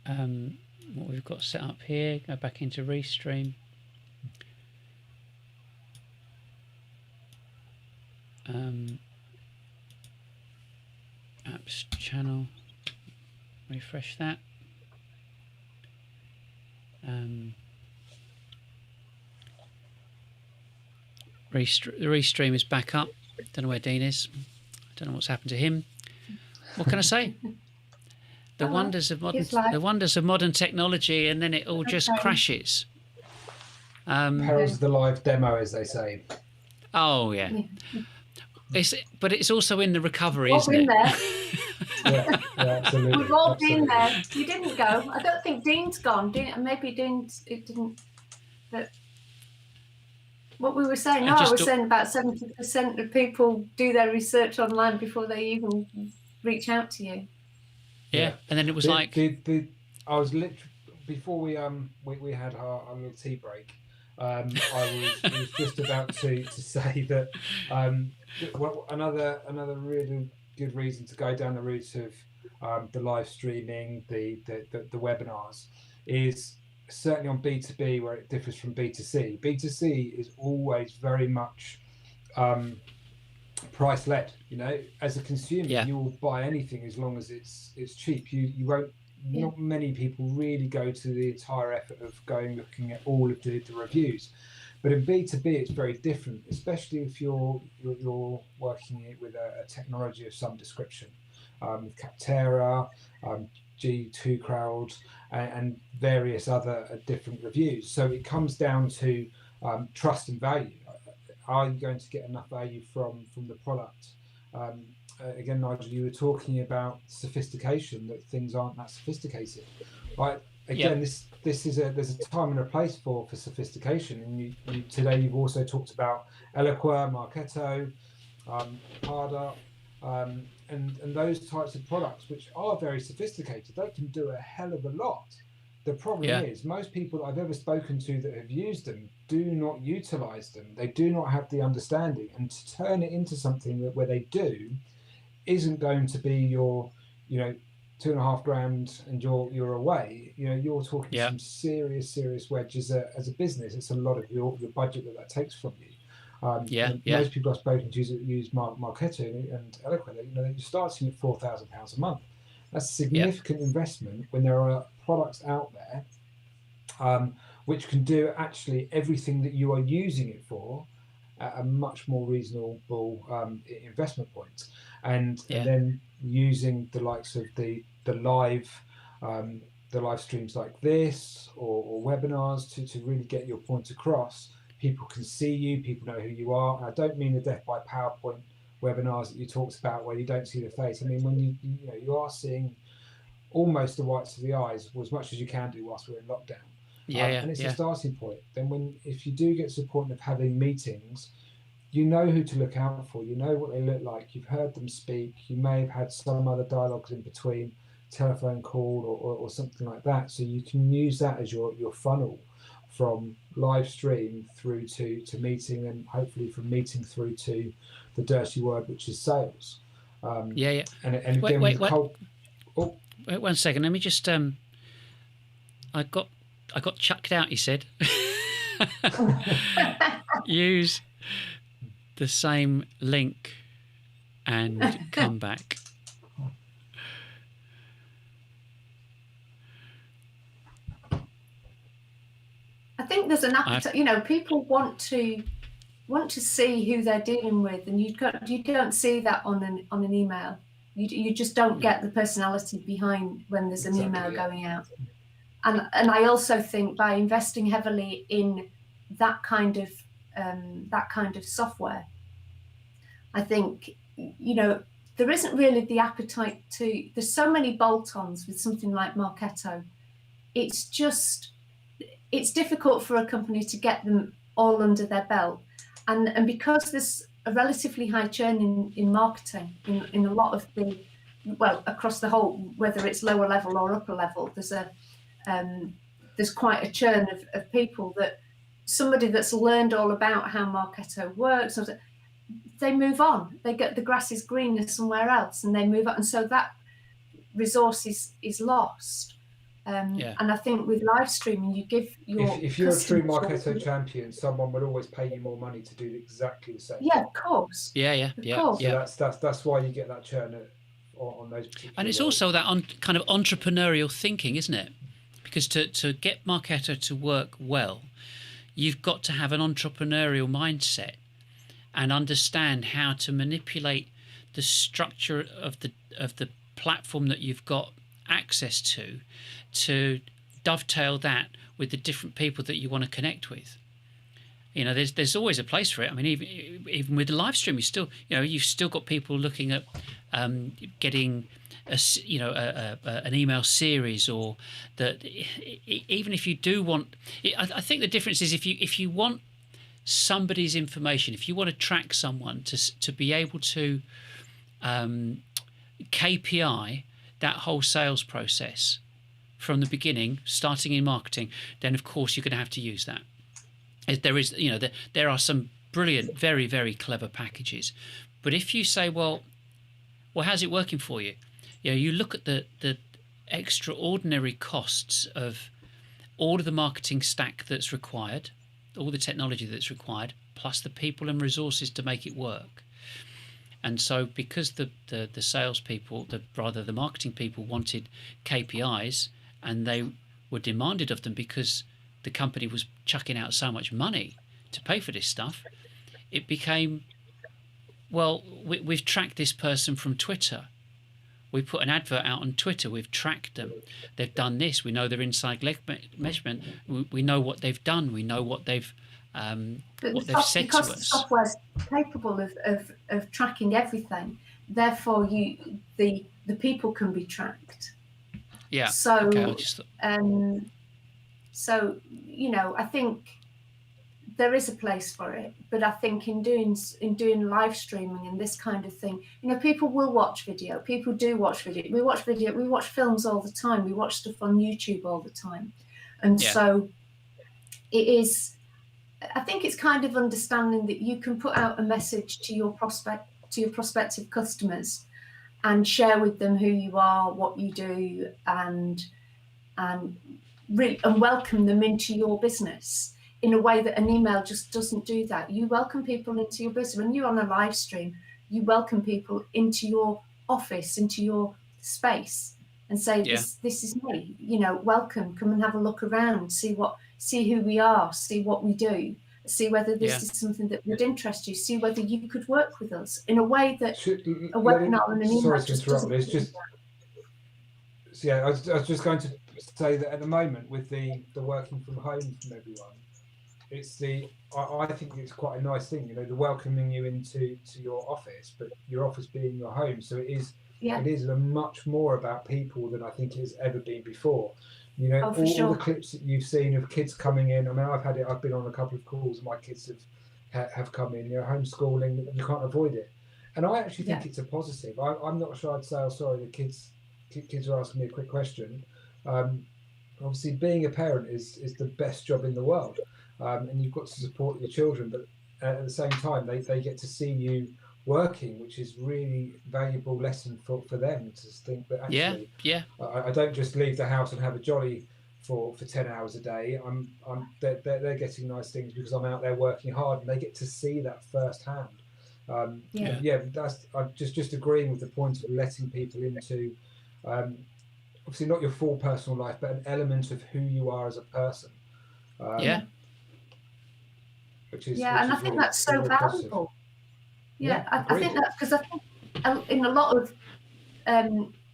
Speaker 1: what we've got set up here. Go back into Restream. Apps channel. Refresh that. The Restream is back up. Don't know where Dean is. Don't know what's happened to him. What can I say? The wonders of modern technology, and then it all just crashes.
Speaker 4: Perils of the live demo, as they say.
Speaker 1: Oh yeah. But it's also in the recovery,
Speaker 2: We've
Speaker 1: isn't it?
Speaker 4: Yeah, absolutely.
Speaker 2: We've all been there. You didn't go. I don't think Dean's gone. Maybe Dean's. It didn't. But what we were saying. I was saying about 70% of people do their research online before they even reach out to you.
Speaker 1: Yeah, and then it was
Speaker 4: I was literally before we had our little tea break. I was just about to say that another really good reason to go down the route of the live streaming, the webinars, is certainly on B2B where it differs from B2C. B2C is always very much price led. You know, as a consumer, you will buy anything as long as it's cheap. You won't. Not many people really go to the entire effort of looking at all of the reviews. But in B2B, it's very different, especially if you're working with a technology of some description, with Capterra, G2 Crowd, and various other different reviews. So it comes down to trust and value. Are you going to get enough value from the product? Again, Nigel, you were talking about sophistication, that things aren't that sophisticated. Right? Again, there's a time and a place for sophistication. And today you've also talked about Eloqua, Marketo, Pardot, and those types of products, which are very sophisticated. They can do a hell of a lot. The problem is most people that I've ever spoken to that have used them do not utilize them. They do not have the understanding, and to turn it into something where they do isn't going to be your, $2,500 and you're away. You're talking some serious wedges as a business. It's a lot of your budget that takes from you. Most people I've spoken to use Marketo and Eloqua. You're starting at £4,000 a month. That's a significant investment when there are products out there which can do actually everything that you are using it for at a much more reasonable investment point. And then using the likes of the live streams like this or webinars to really get your point across. People can see you, people know who you are. And I don't mean the death by PowerPoint webinars that you talked about where you don't see the face. I mean, when you are seeing almost the whites of the eyes as much as you can do whilst we're in lockdown. And it's a starting point. Then if you do get to the point of having meetings, you know who to look out for, you know what they look like, you've heard them speak, you may have had some other dialogues in between, telephone call or something like that. So you can use that as your funnel from live stream through to meeting, and hopefully from meeting through to the dirty word, which is sales. And again,
Speaker 1: wait 1 second. Let me just I got chucked out, you said. Use the same link and come back.
Speaker 2: I think there's an appetite. People want to see who they're dealing with, and you don't see that on an email. You just don't get the personality behind when there's an email going out. And I also think by investing heavily in that kind of software, I think there isn't really the appetite to. There's so many bolt-ons with something like Marketo. It's difficult for a company to get them all under their belt, and because there's a relatively high churn in marketing in a lot of across the whole, whether it's lower level or upper level, there's quite a churn of people that somebody that's learned all about how Marketo works, they move on. They get the grass is greener somewhere else, and they move on, and so that resource is lost. And I think with live streaming, you give your
Speaker 4: if you're a true Marketo champion, someone would always pay you more money to do exactly the same.
Speaker 2: Yeah, of course.
Speaker 4: So that's why you get that churn on those particular
Speaker 1: and it's
Speaker 4: roles.
Speaker 1: also that kind of entrepreneurial thinking, isn't it? Because to get Marketo to work well, you've got to have an entrepreneurial mindset and understand how to manipulate the structure of the platform that you've got access to dovetail that with the different people that you want to connect with. There's always a place for it. I mean, even with the live stream, you've still got people looking at getting an email series, or that. Even if you do want, I think the difference is if you want somebody's information, if you want to track someone to be able to KPI that whole sales process from the beginning, starting in marketing, then of course you're going to have to use that. There is, there are some brilliant, very, very clever packages. But if you say, well, how's it working for you? You look at the extraordinary costs of all of the marketing stack that's required, all the technology that's required, plus the people and resources to make it work. And so because the salespeople, the marketing people wanted KPIs, and they were demanded of them because the company was chucking out so much money to pay for this stuff, it became, well, we've tracked this person from Twitter. We put an advert out on Twitter. We've tracked them. They've done this. We know their inside measurement. We know what they've done. We know what they've said to us.
Speaker 2: Because the software's capable of tracking everything, therefore the people can be tracked.
Speaker 1: Yeah.
Speaker 2: So
Speaker 1: okay,
Speaker 2: so I think there is a place for it, but I think in doing live streaming and this kind of thing, people will watch video. People do watch video. We watch films all the time. We watch stuff on YouTube all the time, and so it is. I think it's kind of understanding that you can put out a message to your prospective customers, and share with them who you are, what you do, and welcome them into your business in a way that an email just doesn't do that. You welcome people into your business. When you're on a live stream, you welcome people into your office, into your space, and say, this is me, welcome, come and have a look around, see who we are, see what we do, see whether this is something that would interest you, see whether you could work with us in a way that a webinar and an email just doesn't do that.
Speaker 4: I was just going to say that at the moment with the working from home from everyone, I think it's quite a nice thing, the welcoming you into your office, but your office being your home. So it is much more about people than I think it has ever been before. All the clips that you've seen of kids coming in. I mean, I've been on a couple of calls. My kids have come in. Homeschooling, you can't avoid it. And I actually think it's a positive. I'm not sure I'd say, oh, sorry, the kids are asking me a quick question. Obviously, being a parent is the best job in the world. And you've got to support your children, but at the same time, they get to see you working, which is really valuable lesson for them to think that actually, I don't just leave the house and have a jolly for 10 hours a day. They're getting nice things because I'm out there working hard, and they get to see that firsthand. I'm just agreeing with the point of letting people into, obviously not your full personal life, but an element of who you are as a person.
Speaker 2: And I think that's so valuable. I think that, because I think in a lot of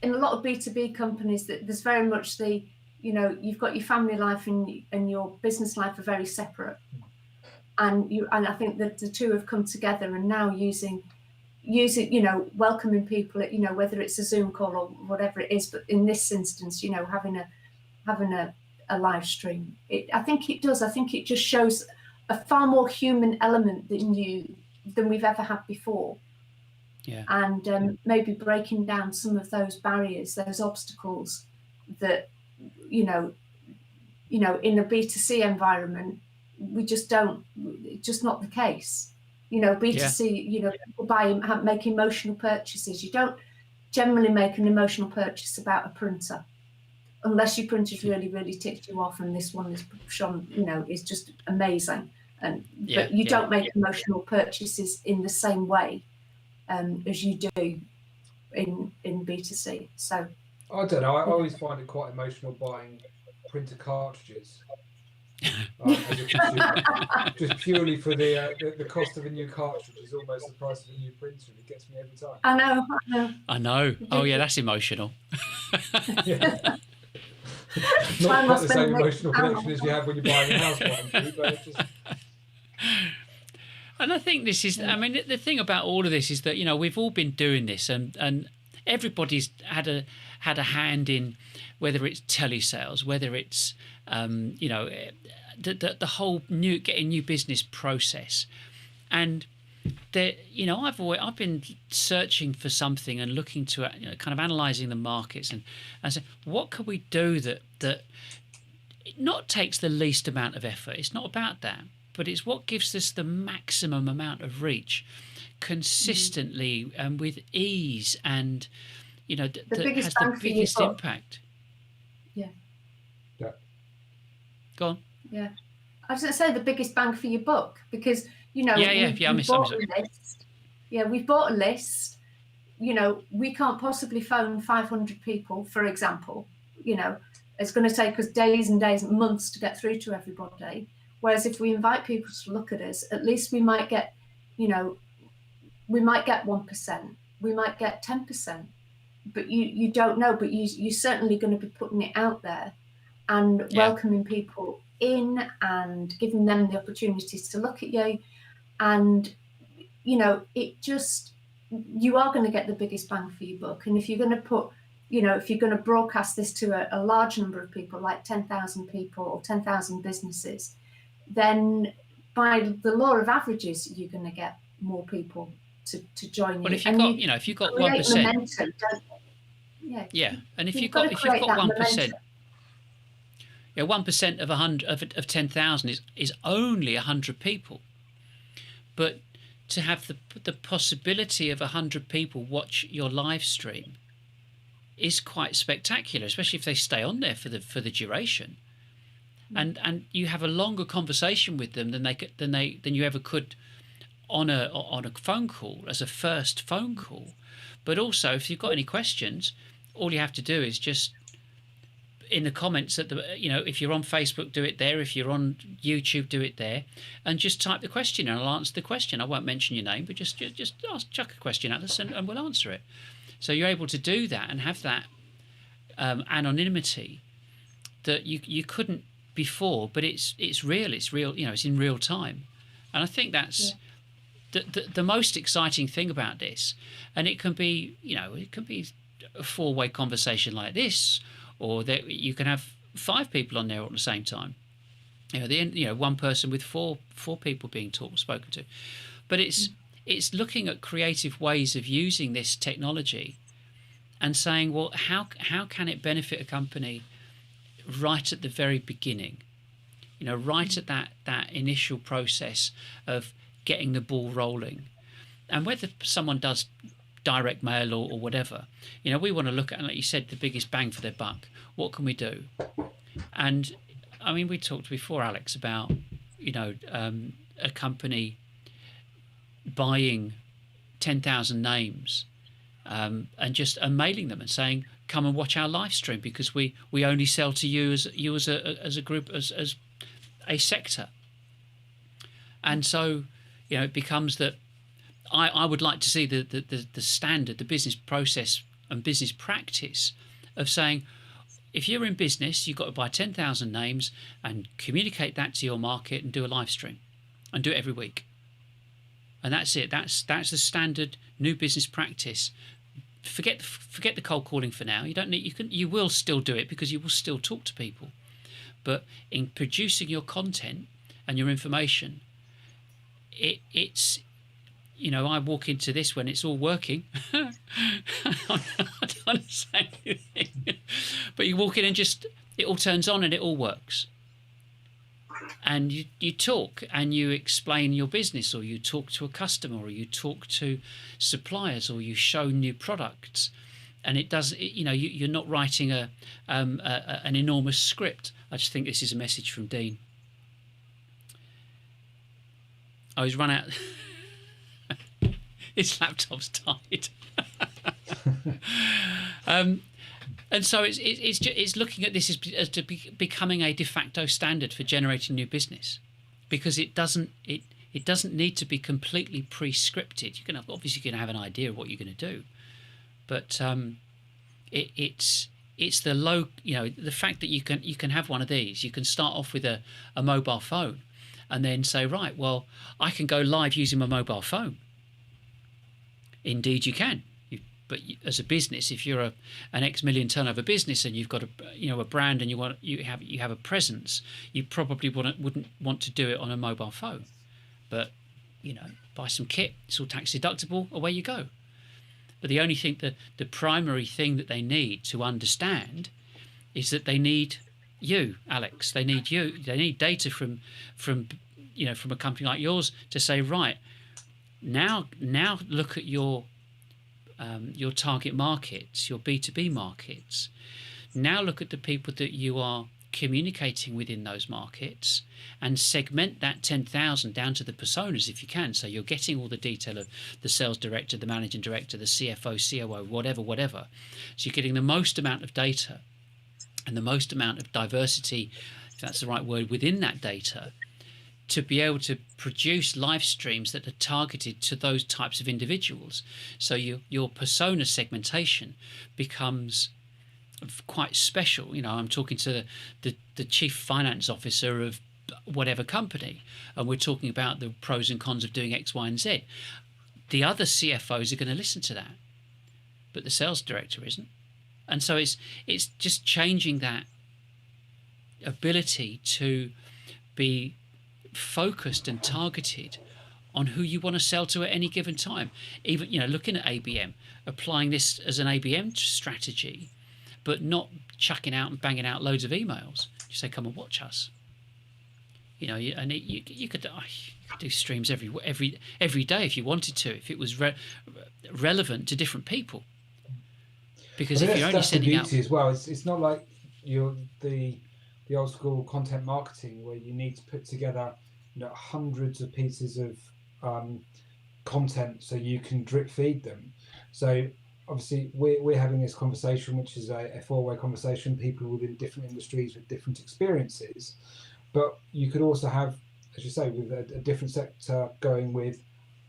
Speaker 2: B2B companies, that there's very much you've got your family life and your business life are very separate, and I think that the two have come together, and now using welcoming people at, whether it's a Zoom call or whatever it is, but in this instance, having a live stream, I think it just shows a far more human element than we've ever had before. And maybe breaking down some of those barriers, those obstacles that in a B2C environment we just don't. It's just not the case. B2C, people make emotional purchases. You don't generally make an emotional purchase about a printer, unless your printer's really, really ticked you off, and this one is shown, is just amazing. But you don't make emotional purchases in the same way as you do in B2C. So
Speaker 4: I don't know. I always find it quite emotional buying printer cartridges as a consumer, just purely for the cost of a new cartridge is almost the price of a new printer, and it gets me every time.
Speaker 1: I know. Oh yeah, that's emotional.
Speaker 4: Not quite the same emotional connection as you have when you're buying a house, but it's just.
Speaker 1: And I think this is, I mean, the thing about all of this is that, we've all been doing this, and everybody's had a hand in, whether it's telesales, whether it's, the whole getting new business process. And I've been searching for something and looking to, kind of analysing the markets and saying, what can we do that not takes the least amount of effort? It's not about that. but it's what gives us the maximum amount of reach consistently and with ease, and that has the biggest impact.
Speaker 2: Yeah.
Speaker 1: Go on.
Speaker 2: Yeah. I was going to say the biggest bang for your buck, because we've bought a list. Yeah, we've bought a list. We can't possibly phone 500 people, for example. It's going to take us days and days, months to get through to everybody. Whereas if we invite people to look at us, at least we might get, we might get 1%, we might get 10%, but you don't know. But you're certainly going to be putting it out there and welcoming people in and giving them the opportunities to look at you. And, you are going to get the biggest bang for your buck. And if you're going to put, if you're going to broadcast this to a large number of people, like 10,000 people or 10,000 businesses, then by the law of averages, you're going to get more people to join you.
Speaker 1: Well, if you've got 1%,
Speaker 2: momentum,
Speaker 1: and if you've got 1%, 1% of 100 of 10,000 is only 100 people, but to have the possibility of 100 people watch your live stream is quite spectacular, especially if they stay on there for the duration, and you have a longer conversation with them than you ever could on a phone call, as a first phone call. But also, if you've got any questions, all you have to do is just in the comments if you're on Facebook, do it there. If you're on YouTube, do it there, and just type the question and I'll answer the question. I won't mention your name, but just chuck a question at us and we'll answer it. So you're able to do that and have that anonymity that you couldn't before, but it's real, it's in real time. And I think that's the most exciting thing about this. And it can be a four-way conversation like this, or that you can have 5 people on there at the same time. One person with four people being spoken to. But it's looking at creative ways of using this technology and saying, well, how can it benefit a company right at the very beginning? Right at that initial process of getting the ball rolling. And whether someone does direct mail or whatever, we want to look at, like you said, the biggest bang for their buck. What can we do? And I mean, we talked before, Alex, about a company buying 10,000 names and mailing them and saying, come and watch our live stream because we only sell to you as a group, as a sector. And so it becomes that I would like to see the standard, the business process and business practice of saying, if you're in business, you've got to buy 10,000 names and communicate that to your market and do a live stream and do it every week. And that's it. That's the standard new business practice. Forget the cold calling for now. You will still do it because you will still talk to people. But in producing your content and your information, it's I walk into this when it's all working. I don't want to say anything. But you walk in and it all turns on and it all works. And you talk and you explain your business, or you talk to a customer, or you talk to suppliers, or you show new products. And it does, you're not writing an enormous script. I just think this is a message from Dean. Oh, he's run out. His laptop's died. And so it's looking at this as becoming a de facto standard for generating new business, because it doesn't need to be completely pre-scripted. Obviously you can have an idea of what you're going to do, but it's the low, the fact that you can have one of these. You can start off with a mobile phone, and then say, right, well, I can go live using my mobile phone. Indeed, you can. But as a business, if you're an X million turnover business and you've got a brand and you have a presence, you probably wouldn't want to do it on a mobile phone. But buy some kit, it's all tax deductible, away you go. But the only thing, the primary thing that they need to understand is that they need you, Alex. They need you. They need data from from a company like yours to say, right, now look at your target markets, your B2B markets. Now look at the people that you are communicating within those markets, and segment that 10,000 down to the personas if you can. So you're getting all the detail of the sales director, the managing director, the CFO, COO, whatever. So you're getting the most amount of data and the most amount of diversity, if that's the right word, within that data, to be able to produce live streams that are targeted to those types of individuals. So your persona segmentation becomes quite special. I'm talking to the chief finance officer of whatever company, and we're talking about the pros and cons of doing X, Y, and Z. The other CFOs are going to listen to that, but the sales director isn't. And so it's just changing that ability to be focused and targeted on who you want to sell to at any given time. Even looking at ABM, applying this as an ABM strategy, but not chucking out and banging out loads of emails. You say, come and watch us. And you could do streams every day if you wanted to, if it was relevant to different people. Because if you're only sending out,
Speaker 4: as well, it's not like the old school content marketing where you need to put together hundreds of pieces of content so you can drip feed them. So obviously we're having this conversation, which is a four-way conversation, people within different industries with different experiences, but you could also have, as you say, with a different sector going with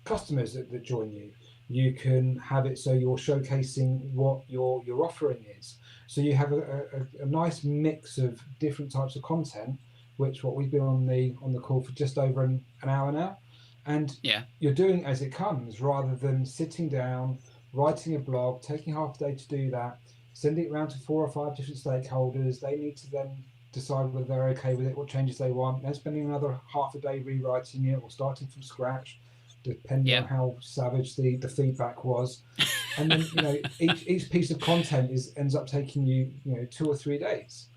Speaker 4: customers that join you. You can have it so you're showcasing what your offering is. So you have a nice mix of different types of content, which what we've been on the call for just over an hour now. And you're doing as it comes rather than sitting down, writing a blog, taking half a day to do that, sending it around to 4 or 5 different stakeholders. They need to then decide whether they're okay with it, what changes they want, then spending another half a day rewriting it or starting from scratch, depending on how savage the feedback was. And then each piece of content ends up taking you 2 or 3 days.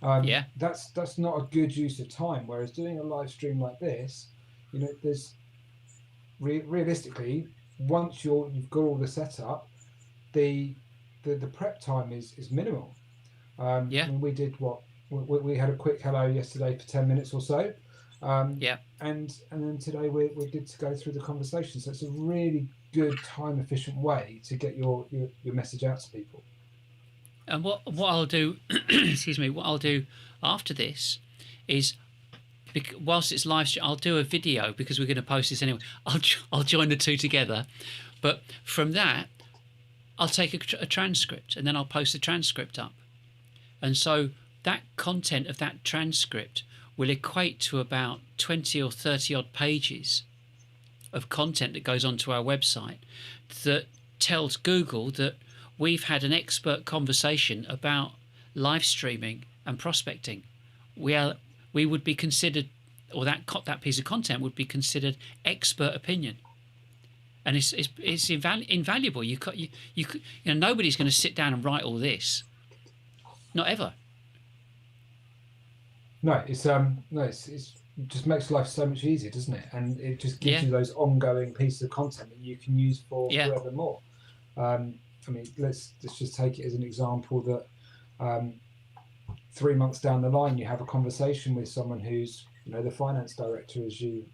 Speaker 4: That's not a good use of time. Whereas doing a live stream like this, there's realistically, once you've got all the setup, the prep time is minimal. I mean, we did we had a quick hello yesterday for 10 minutes or so. And then today we're good to go through the conversation. So it's a really good time efficient way to get your message out to people.
Speaker 1: And what I'll do, what I'll do after this is, whilst it's live stream, I'll do a video because we're going to post this anyway. I'll join the two together, but from that I'll take a transcript and then I'll post the transcript up. And so that content of that transcript will equate to about 20 or 30 odd pages of content that goes onto our website that tells Google that we've had an expert conversation about live streaming and prospecting. We would be considered, or that piece of content would be considered expert opinion, and it's invaluable. Nobody's going to sit down and write all this, not ever. No, it just makes life so much easier, doesn't it? And it just gives you those ongoing pieces of content that you can use for forevermore. I mean, let's just take it as an example that 3 months down the line, you have a conversation with someone who's, the finance director, as you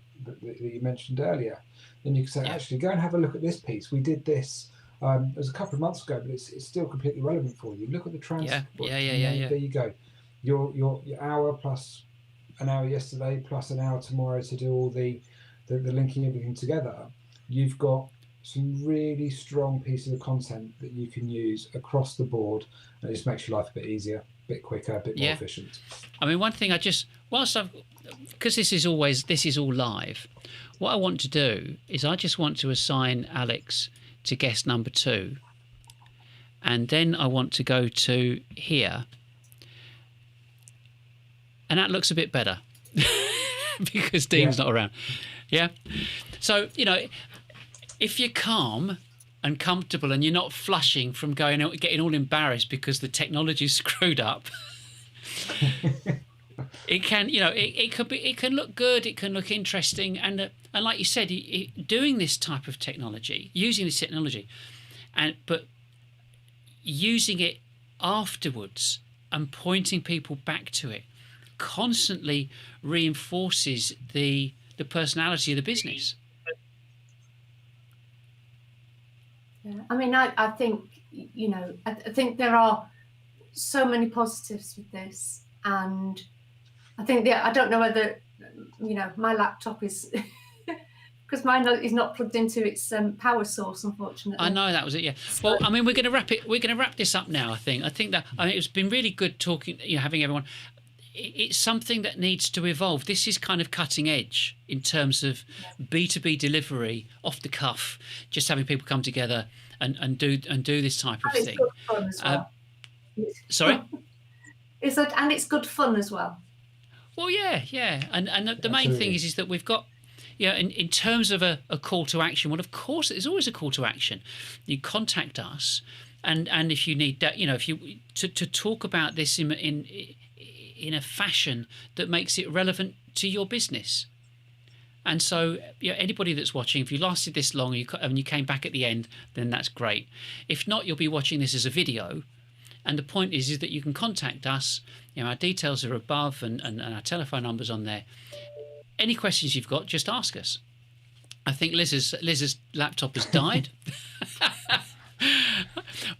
Speaker 1: mentioned earlier. Then you can say, actually, go and have a look at this piece. We did this. It was a couple of months ago, but it's still completely relevant for you. Look at the transcript. There you go. Your hour plus an hour yesterday plus an hour tomorrow to do all the linking everything together. You've got some really strong pieces of content that you can use across the board, and it just makes your life a bit easier, a bit quicker, a bit more efficient. I mean, one thing because this is all live, what I want to do is I just want to assign Alex to guest number 2, and then I want to go to here, and that looks a bit better because Dean's not around. So if you're calm and comfortable and you're not flushing from getting all embarrassed because the technology's screwed up, it can, you know, it could be, it can look good, it can look interesting, and like you said, doing this type of technology, using this technology, but using it afterwards and pointing people back to it constantly reinforces the personality of the business.
Speaker 2: Yeah. I mean, I think, you know, I think there are so many positives with this, and I think I don't know whether, you know, my laptop is because mine is not plugged into its power source, unfortunately.
Speaker 1: I know, that was it. Yeah. Well, I mean, we're going to wrap it. We're going to wrap this up now. I think that, I mean, it's been really good talking. You know, having everyone. It's something that needs to evolve. This is kind of cutting edge in terms of B2B delivery, off the cuff, just having people come together and do this type of thing.
Speaker 2: It's good fun as well.
Speaker 1: Sorry.
Speaker 2: And it's good fun as well.
Speaker 1: Well, yeah, and the main thing is that we've got, you know, in terms of a call to action. Well, of course, there's always a call to action. You contact us, and if you need that, you know, if you to talk about this in a fashion that makes it relevant to your business. And so, you know, anybody that's watching, if you lasted this long and you came back at the end, then that's great. If not, you'll be watching this as a video. And the point is that you can contact us. You know, our details are above and our telephone number's on there. Any questions you've got, just ask us. I think Liz's laptop has died.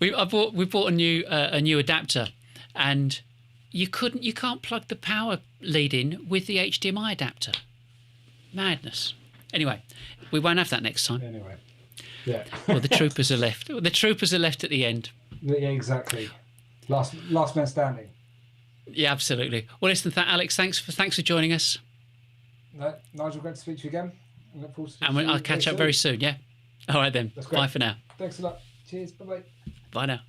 Speaker 1: We bought a new adapter, and you can't plug the power lead in with the HDMI adapter. Madness. Anyway, we won't have that next time.
Speaker 4: Anyway, yeah.
Speaker 1: Well, the troopers are left. The troopers are left at the end.
Speaker 4: Yeah, exactly. Last man standing.
Speaker 1: Yeah, absolutely. Well, listen, Alex, thanks for joining us.
Speaker 4: No, Nigel, great to speak to you again. I look forward to
Speaker 1: and I'll catch up very soon. Yeah. All right then. Bye for now.
Speaker 4: Thanks a lot. Cheers. Bye bye.
Speaker 1: Bye now.